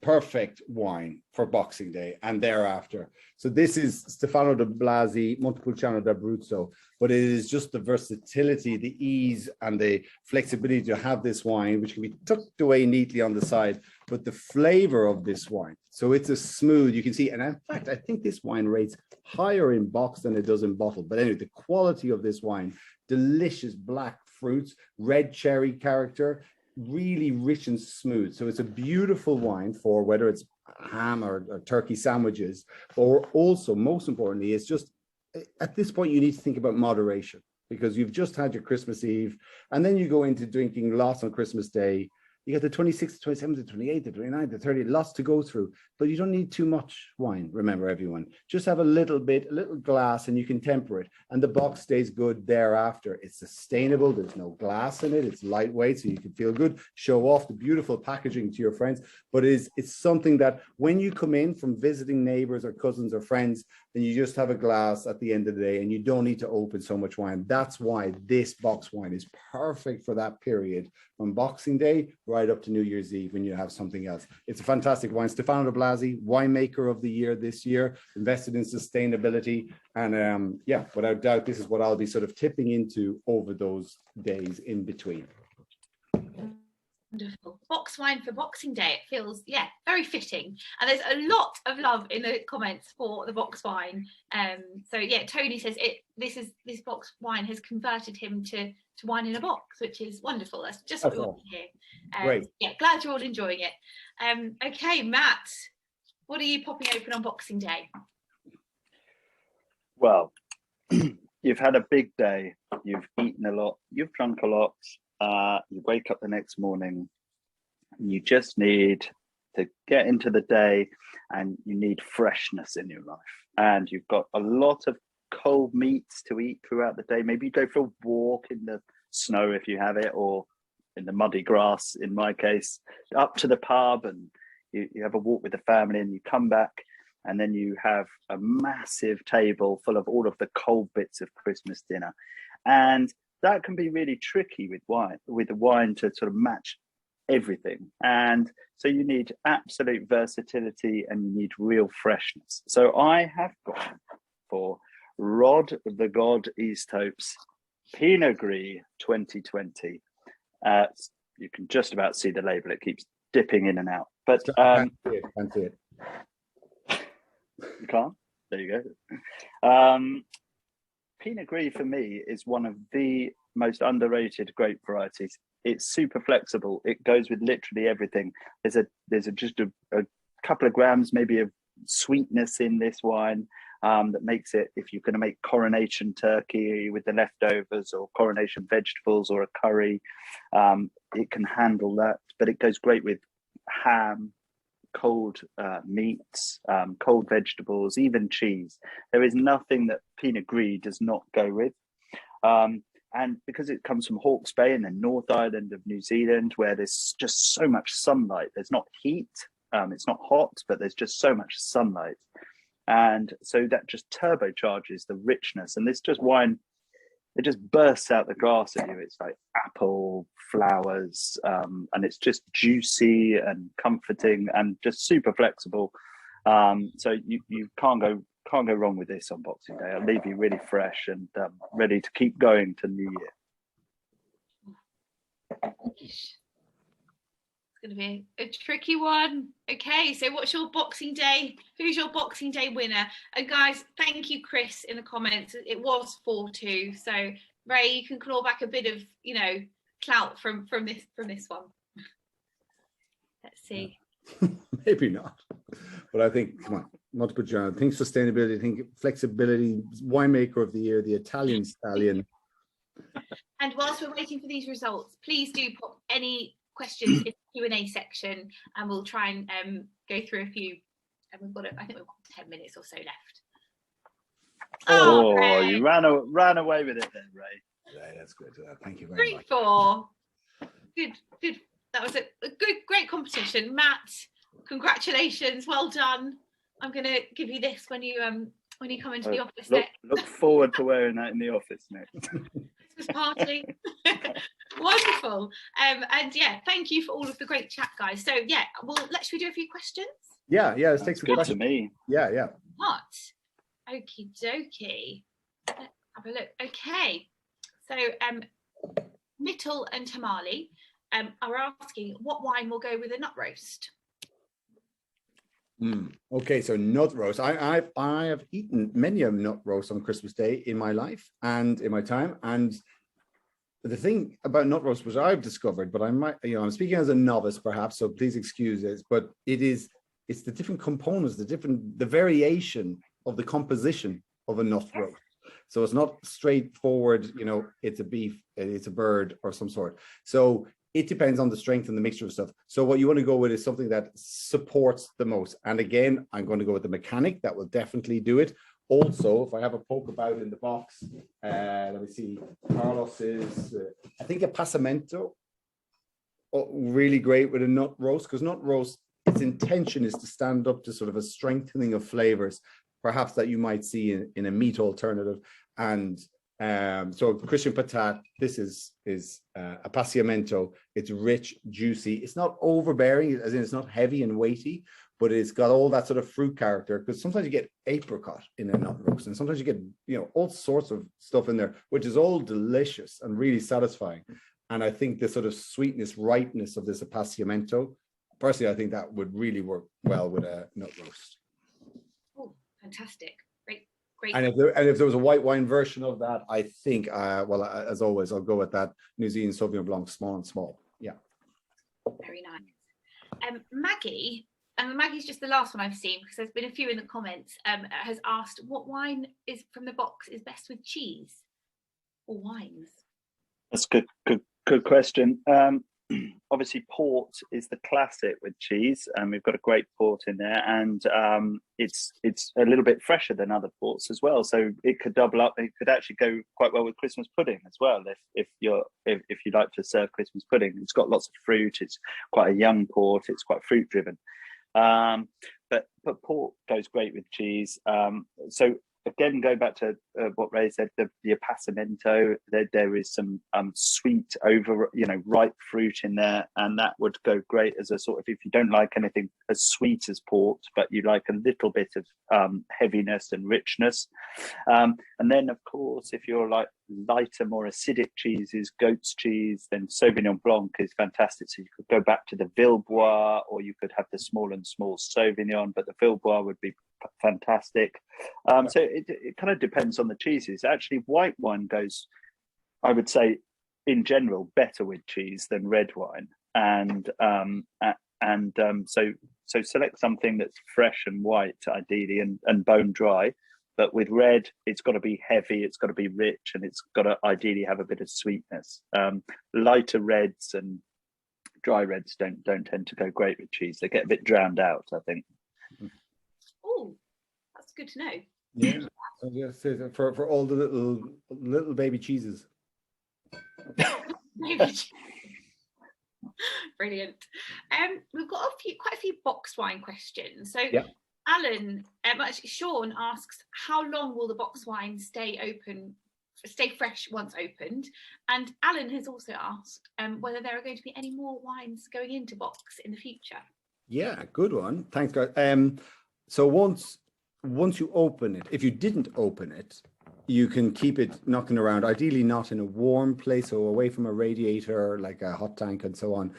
perfect wine for Boxing Day and thereafter. So this is Stefano de Blasi Montepulciano d'Abruzzo, but it is just the versatility, the ease, and the flexibility to have this wine, which can be tucked away neatly on the side, but the flavor of this wine. So it's a smooth, you can see, and in fact, I think this wine rates higher in box than it does in bottle. But anyway, the quality of this wine, delicious black fruits, red cherry character, really rich and smooth. So it's a beautiful wine for whether it's ham or turkey sandwiches, or also most importantly, it's just at this point you need to think about moderation, because you've just had your Christmas Eve and then you go into drinking lots on Christmas Day. You got the 26th, 27th, the 28th, the 29th, the 30th, lots to go through, but you don't need too much wine. Remember, everyone, just have a little glass and you can temper it. And the box stays good thereafter. It's sustainable. There's no glass in it. It's lightweight, so you can feel good, show off the beautiful packaging to your friends. But it's something that when you come in from visiting neighbors or cousins or friends, then you just have a glass at the end of the day and you don't need to open so much wine. That's why this box wine is perfect for that period from Boxing Day right up to New Year's Eve when you have something else. It's a fantastic wine. Stefano de Blasi, winemaker of the year this year, invested in sustainability. And without doubt, this is what I'll be sort of tipping into over those days in between. Wonderful. Box wine for Boxing Day. It feels, very fitting. And there's a lot of love in the comments for the box wine. Tony says this box wine has converted him to wine in a box, which is wonderful. That's just what we want to hear. Great. Glad you're all enjoying it. Okay, Matt, what are you popping open on Boxing Day? Well, you've had a big day. You've eaten a lot. You've drunk a lot. You wake up the next morning and you just need to get into the day, and you need freshness in your life, and you've got a lot of cold meats to eat throughout the day. Maybe you go for a walk in the snow if you have it, or in the muddy grass, in my case, up to the pub, and you have a walk with the family, and you come back, and then you have a massive table full of all of the cold bits of Christmas dinner. And that can be really tricky with the wine to sort of match everything. And so you need absolute versatility and you need real freshness. So I have gone for Rod the God Easthope's Pinot Gris 2020. You can just about see the label. It keeps dipping in and out. But Can't see it. You can't? There you go. Pinot Gris for me is one of the most underrated grape varieties. It's super flexible. It goes with literally everything. There's just a couple of grams maybe of sweetness in this wine that makes it, if you're going to make coronation turkey with the leftovers or coronation vegetables or a curry, it can handle that. But it goes great with ham, cold meats, cold vegetables, even cheese. There is nothing that Pinot Gris does not go with. And because it comes from Hawke's Bay in the North Island of New Zealand, where there's just so much sunlight, there's not heat, it's not hot, but there's just so much sunlight. And so that just turbocharges the richness. And this just wine, it just bursts out the glass at you. It's like apple, flowers, and it's just juicy and comforting and just super flexible. So you can't go wrong with this on Boxing Day. I'll leave you really fresh and ready to keep going to New Year. It's going to be a tricky one. Okay, so what's your Boxing Day? Who's your Boxing Day winner? And guys, thank you, Chris, in the comments. It was 4-2. So Ray, you can claw back a bit of, clout from this one. Let's see. Maybe not, but I think, come on, not to put you on. I think sustainability, I think flexibility, winemaker of the year, the Italian stallion. And whilst we're waiting for these results, please do put any questions in the Q&A section, and we'll try and go through a few. And I think we've got 10 minutes or so left. Oh, you ran away with it then, Ray. Yeah, that's good. Thank you very much. 3-4. Good. That was a great competition. Matt, congratulations. Well done. I'm going to give you this when you come into the office next. Look forward to wearing that in the office next. Christmas party. Wonderful. And yeah, thank you for all of the great chat, guys. So yeah, should we do a few questions? Yeah, let's take some good questions. To me. Yeah. What? Okie dokie. Let's have a look. Okay. So Mittel and Tamale are asking, what wine will go with a nut roast? Okay, so nut roast. I have eaten many a nut roast on Christmas Day in my life and in my time. And the thing about nut roast, which I've discovered, but I might, I'm speaking as a novice perhaps, so please excuse this, but it's the different components, the variation of the composition of a nut roast. So it's not straightforward, it's a beef, it's a bird or some sort. So it depends on the strength and the mixture of stuff. So what you want to go with is something that supports the most. And again, I'm going to go with the mechanic. That will definitely do it. Also, if I have a poke about in the box, let me see. Carlos is, I think, a passamento. Really great with a nut roast, because nut roast, its intention is to stand up to sort of a strengthening of flavors, perhaps that you might see in a meat alternative. And so Christian Patat, this is a passamento. It's rich, juicy. It's not overbearing, as in it's not heavy and weighty, but it's got all that sort of fruit character, because sometimes you get apricot in a nut roast, and sometimes you get all sorts of stuff in there, which is all delicious and really satisfying. And I think the sort of sweetness, ripeness of this passamento, personally, I think that would really work well with a nut roast. Oh, fantastic. Great. And if there was a white wine version of that, I think, as always, I'll go with that New Zealand Sauvignon Blanc, small and small. Yeah. Very nice. Maggie, and Maggie's just the last one I've seen, because there's been a few in the comments, has asked what wine is from the box is best with cheese or wines? That's good question. obviously port is the classic with cheese, and we've got a great port in there, and it's a little bit fresher than other ports as well. So it could double up. It could actually go quite well with Christmas pudding as well. If you like to serve Christmas pudding, it's got lots of fruit. It's quite a young port. It's quite fruit driven. But port goes great with cheese. So again, going back to what Ray said, the appassimento, there is some sweet ripe fruit in there, and that would go great as a sort of, if you don't like anything as sweet as port, but you like a little bit of heaviness and richness. And then, of course, if you're like lighter, more acidic cheeses, goat's cheese, then Sauvignon Blanc is fantastic. So you could go back to the Villebois, or you could have the small Sauvignon, but the Villebois would be fantastic. So it kind of depends on the cheeses. Actually, white wine goes, I would say, in general, better with cheese than red wine. And so select something that's fresh and white, ideally, and bone dry. But with red, it's got to be heavy, it's got to be rich, and it's got to ideally have a bit of sweetness. Lighter reds and dry reds don't tend to go great with cheese. They get a bit drowned out, I think. Oh, that's good to know. Yeah, so yes, for all the little baby cheeses. Brilliant. We've got quite a few boxed wine questions. So yeah. Alan, actually Sean asks, how long will the boxed wine stay fresh once opened? And Alan has also asked whether there are going to be any more wines going into box in the future. Yeah, good one. Thanks, guys. So once you open it, if you didn't open it, you can keep it knocking around, ideally not in a warm place, so away from a radiator, like a hot tank and so on.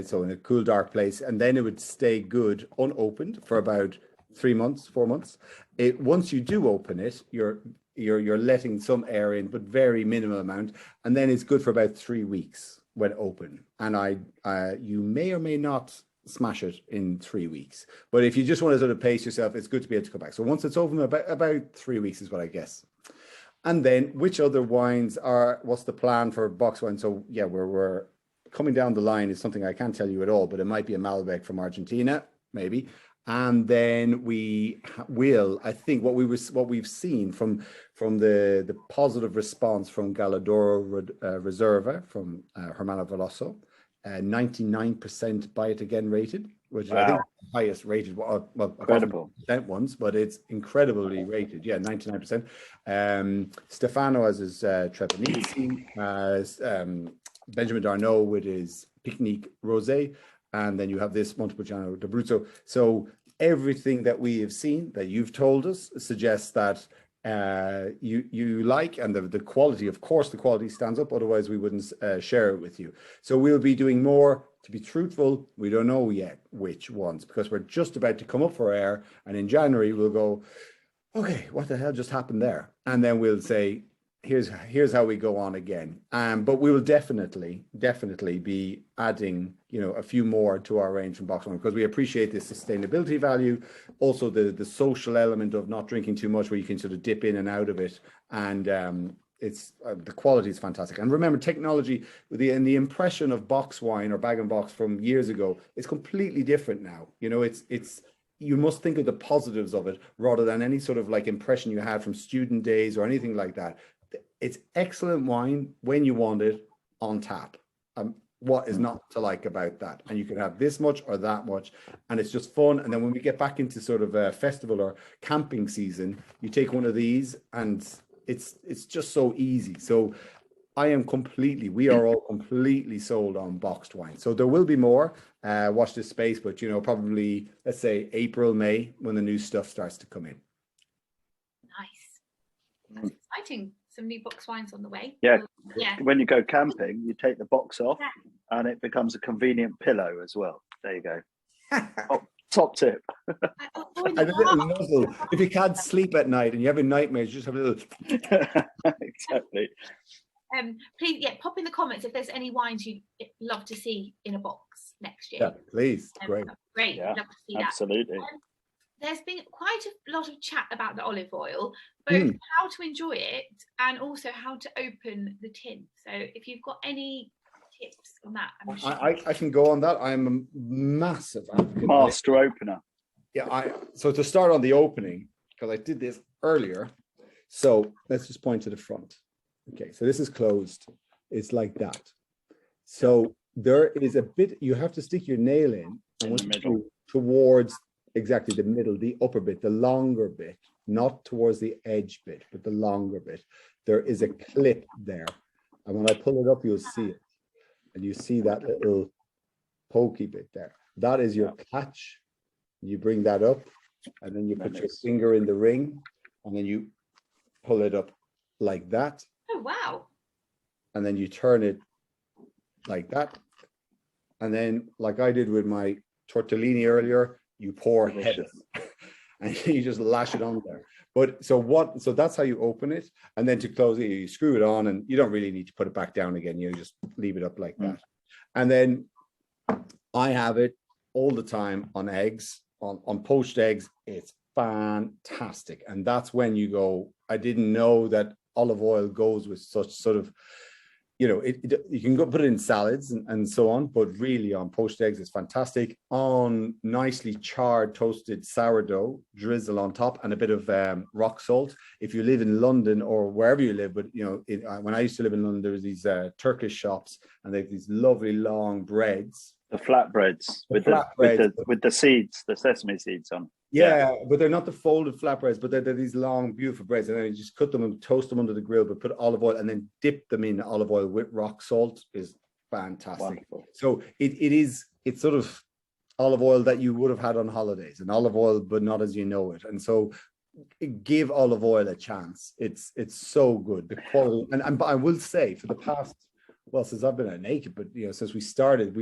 So in a cool, dark place, and then it would stay good unopened for about 3 months, 4 months. Once you do open it, you're letting some air in, but very minimal amount, and then it's good for about 3 weeks when open. And you may or may not smash it in 3 weeks, but if you just want to sort of pace yourself, it's good to be able to come back. So once it's open, about 3 weeks is what I guess. And then which other wines what's the plan for box wine? So yeah, we're coming down the line is something I can't tell you at all, but it might be a Malbec from Argentina, maybe. And then we will, I think what we've seen from the positive response from Galadoro Reserva from Hermano Veloso, 99% buy it again rated, which wow. I think is the highest rated, well, incredible ones, but it's incredibly rated. Yeah, 99%. Stefano has his Trepanizzi, Benjamin Darnaud with his Picnic Rosé, and then you have this Montepulciano d'Abruzzo. So everything that we have seen that you've told us suggests that you like, and the quality, of course, the quality stands up, otherwise we wouldn't share it with you. So we'll be doing more. To be truthful, we don't know yet which ones, because we're just about to come up for air, and in January we'll go, okay, what the hell just happened there? And then we'll say, here's how we go on again. But we will definitely be adding, a few more to our range from box wine, because we appreciate the sustainability value, also the social element of not drinking too much, where you can sort of dip in and out of it, and it's the quality is fantastic. And remember, technology in the impression of box wine or bag and box from years ago is completely different now. It's you must think of the positives of it rather than any sort of like impression you had from student days or anything like that. It's excellent wine when you want it on tap. What is not to like about that? And you can have this much or that much, and it's just fun. And then when we get back into sort of a festival or camping season, you take one of these, and it's just so easy. So we are all completely sold on boxed wine. So there will be more. Watch this space, but probably let's say April, May, when the new stuff starts to come in. Nice. That's exciting. Some new box wines on the way. Yeah. When you go camping, you take the box off, and it becomes a convenient pillow as well. There you go. Top tip. And a little nuzzle. If you can't sleep at night and you have a nightmare, just have a little. Exactly. Please, pop in the comments if there's any wines you'd love to see in a box next year. Yeah, please. Great. Great. Yeah, love to see absolutely. that. There's been quite a lot of chat about the olive oil, both how to enjoy it and also how to open the tin. So if you've got any tips on that? I'm sure. I can go on that. I'm a massive advocate. Master opener. Yeah, so to start on the opening, because I did this earlier. So let's just point to the front. Okay, so this is closed. It's like that. So there is a bit, you have to stick your nail in the middle towards exactly the middle, the upper bit, the longer bit, not towards the edge bit, but the longer bit. There is a clip there. And when I pull it up, you'll see it. And you see that little pokey bit there. That is your catch. You bring that up, and then you put your finger in the ring, and then you pull it up like that. Oh, wow. And then you turn it like that. And then, like I did with my tortellini earlier, you pour heaven and you just lash it on there. But so that's how you open it. And then to close it, you screw it on, and you don't really need to put it back down again. You just leave it up like that. And then I have it all the time on eggs, on poached eggs. It's fantastic. And that's when you go, I didn't know that olive oil goes with such sort of, you know, you can go put it in salads and so on, but really on poached eggs, it's fantastic. On nicely charred toasted sourdough, drizzle on top, and a bit of rock salt. If you live in London or wherever you live, but you know, when I used to live in London, there was these Turkish shops, and they have these lovely long breads. The flatbreads with the seeds, the sesame seeds on. Yeah, but they're not the folded flatbreads, but they're these long, beautiful breads. And then you just cut them and toast them under the grill, but put olive oil and then dip them in olive oil with rock salt is fantastic. Wonderful. So it's sort of olive oil that you would have had on holidays, and olive oil, but not as you know it. And so give olive oil a chance. It's so good. The quality, and I will say for the past, well, since I've been at Naked, but you know, since we started,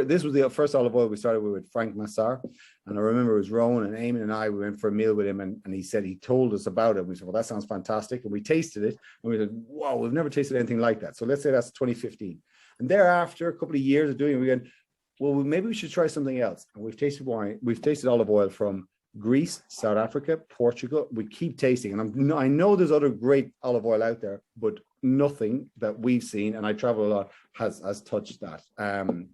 this was the first olive oil we started with Frank Massar. And I remember it was Rowan and Eamon and I, we went for a meal with him, and he told us about it. And we said, well, that sounds fantastic. And we tasted it, and we said, wow, we've never tasted anything like that. So let's say that's 2015. And thereafter, a couple of years of doing it, we went, well, maybe we should try something else. And we've tasted wine, we've tasted olive oil from Greece, South Africa, Portugal. We keep tasting, and I know there's other great olive oil out there, but nothing that we've seen, and I travel a lot, has touched that.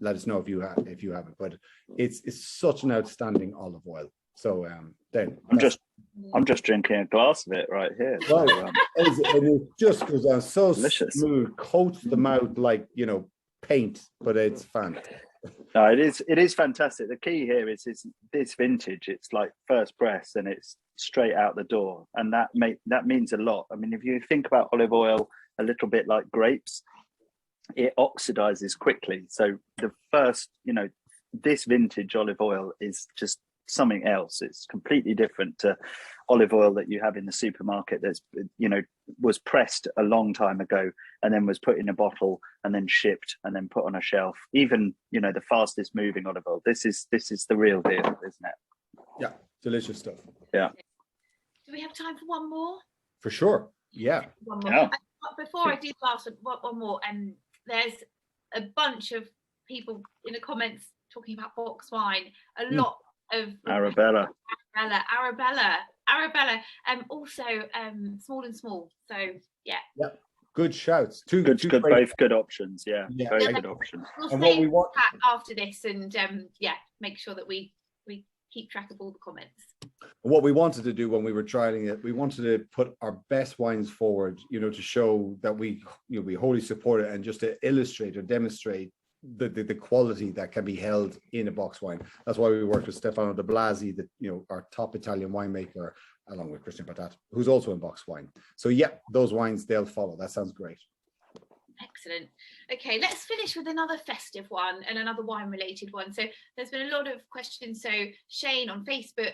Let us know if you haven't, but it's such an outstanding olive oil. So then I'm just drinking a glass of it right here. Right. It just goes down so delicious. Smooth, coats the mouth like, you know, paint, but it's fantastic. No, it is fantastic. The key here is this vintage. It's like first press, and it's straight out the door, and that means a lot. I mean, if you think about olive oil a little bit like grapes, it oxidizes quickly. So the first, you know, this vintage olive oil is just something else. It's completely different to olive oil that you have in the supermarket that's, you know, was pressed a long time ago and then was put in a bottle and then shipped and then put on a shelf. Even, you know, the fastest moving olive oil, this is the real deal, isn't it? Yeah, delicious stuff. Yeah. Do we have time for one more? For sure. Yeah. One more. Yeah. Before I do the last one more, and there's a bunch of people in the comments talking about box wine. A lot of Arabella, also Small and Small. So yeah. Good shouts. Both good options. Yeah. Very good options. We'll and what we want after this, and make sure that we keep track of all the comments. What we wanted to do when we were trialing it, we wanted to put our best wines forward, you know, to show that we wholly support it, and just to illustrate or demonstrate the quality that can be held in a box wine. That's why we worked with Stefano De Blasi, our top Italian winemaker, along with Christian Patat, who's also in box wine. So yeah, those wines, they'll follow. That sounds great. Excellent. Okay, let's finish with another festive one and another wine related one. So there's been a lot of questions. So Shane on Facebook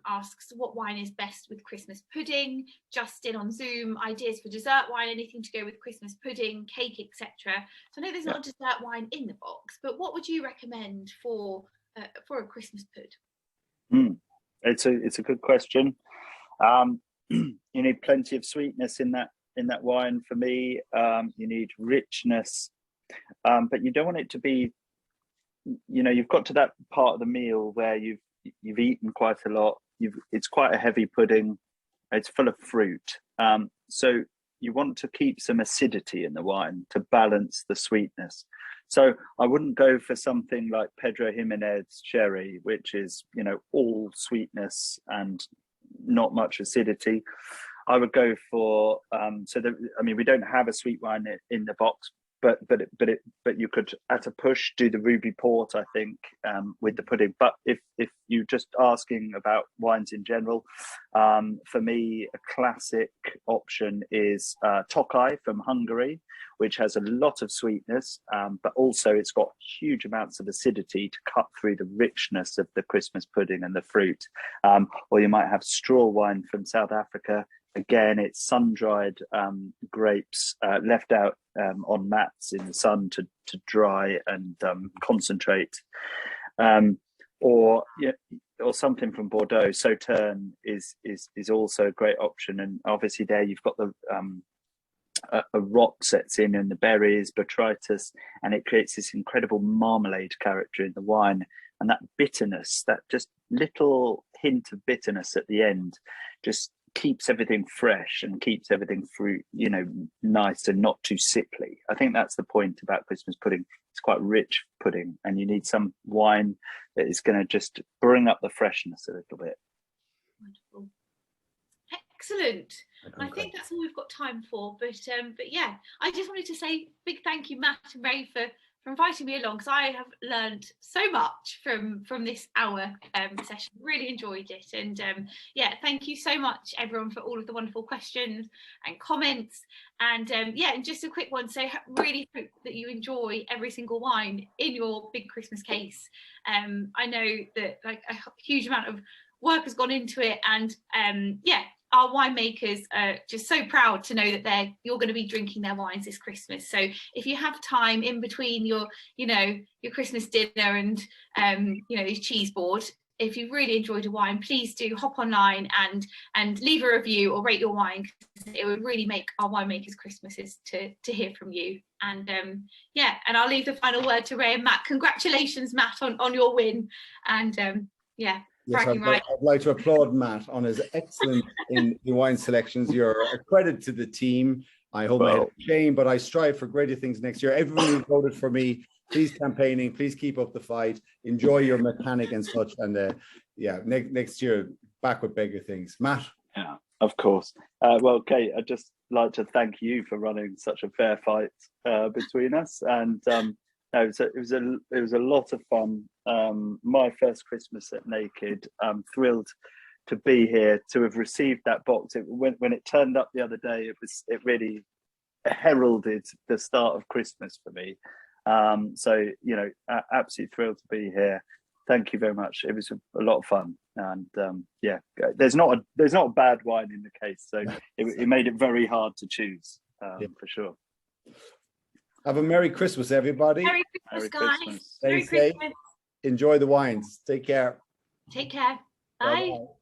asks, what wine is best with Christmas pudding? Justin on Zoom, ideas for dessert wine, anything to go with Christmas pudding, cake, etc. So I know there's not a dessert wine in the box, but what would you recommend for a Christmas pud? It's a good question. You need plenty of sweetness in that wine. For me, you need richness, but you don't want it to be, you know, you've got to that part of the meal where you've eaten quite a lot, it's quite a heavy pudding, it's full of fruit, so you want to keep some acidity in the wine to balance the sweetness. So I wouldn't go for something like Pedro Jimenez sherry, which is, you know, all sweetness and not much acidity. I would go for I mean, we don't have a sweet wine in the box, but you could at a push do the ruby port, I think, with the pudding. But if you're just asking about wines in general, for me a classic option is Tokaj from Hungary, which has a lot of sweetness, but also it's got huge amounts of acidity to cut through the richness of the Christmas pudding and the fruit. Or you might have straw wine from South Africa. Again, it's sun-dried grapes left out on mats in the sun to dry and concentrate, or something from Bordeaux. Sauterne is also a great option, and obviously there you've got the a rot sets in and the berries, botrytis, and it creates this incredible marmalade character in the wine, and that bitterness, that just little hint of bitterness at the end, just keeps everything fresh and keeps everything fruit, you know, nice and not too sickly. I think that's the point about Christmas pudding. It's quite rich pudding, and you need some wine that is going to just bring up the freshness a little bit. Wonderful. Excellent. I think that's all we've got time for, but yeah, I just wanted to say big thank you, Matt and Ray, for inviting me along, because I have learned so much from this hour session. Really enjoyed it, and yeah, thank you so much everyone for all of the wonderful questions and comments, and yeah, and just a quick one, so really hope that you enjoy every single wine in your big Christmas case. I know that like a huge amount of work has gone into it, and yeah, our winemakers are just so proud to know that you're going to be drinking their wines this Christmas. So if you have time in between your Christmas dinner and these cheese board, if you really enjoyed a wine, please do hop online and leave a review or rate your wine, because it would really make our winemakers Christmases to hear from you. And yeah, and I'll leave the final word to Ray and Matt. Congratulations, Matt, on your win. And yeah. Yes, I'd like to applaud Matt on his excellent in wine selections. You're a credit to the team. I hold my head in shame, but I strive for greater things next year. Everyone who voted for me, please campaigning, please keep up the fight. Enjoy your mechanic and such. And yeah, next year, back with bigger things. Matt? Yeah, of course. Well, Kate, I'd just like to thank you for running such a fair fight between us. And no, it was a lot of fun. My first Christmas at Naked. I'm thrilled to be here, to have received that box. When it turned up the other day, it really heralded the start of Christmas for me. So absolutely thrilled to be here. Thank you very much. It was a lot of fun, and yeah, there's not a bad wine in the case, so it made it very hard to choose for sure. Have a Merry Christmas, everybody. Merry Christmas, guys. Christmas. Stay safe. Enjoy the wines. Take care. Take care. Bye. Bye-bye.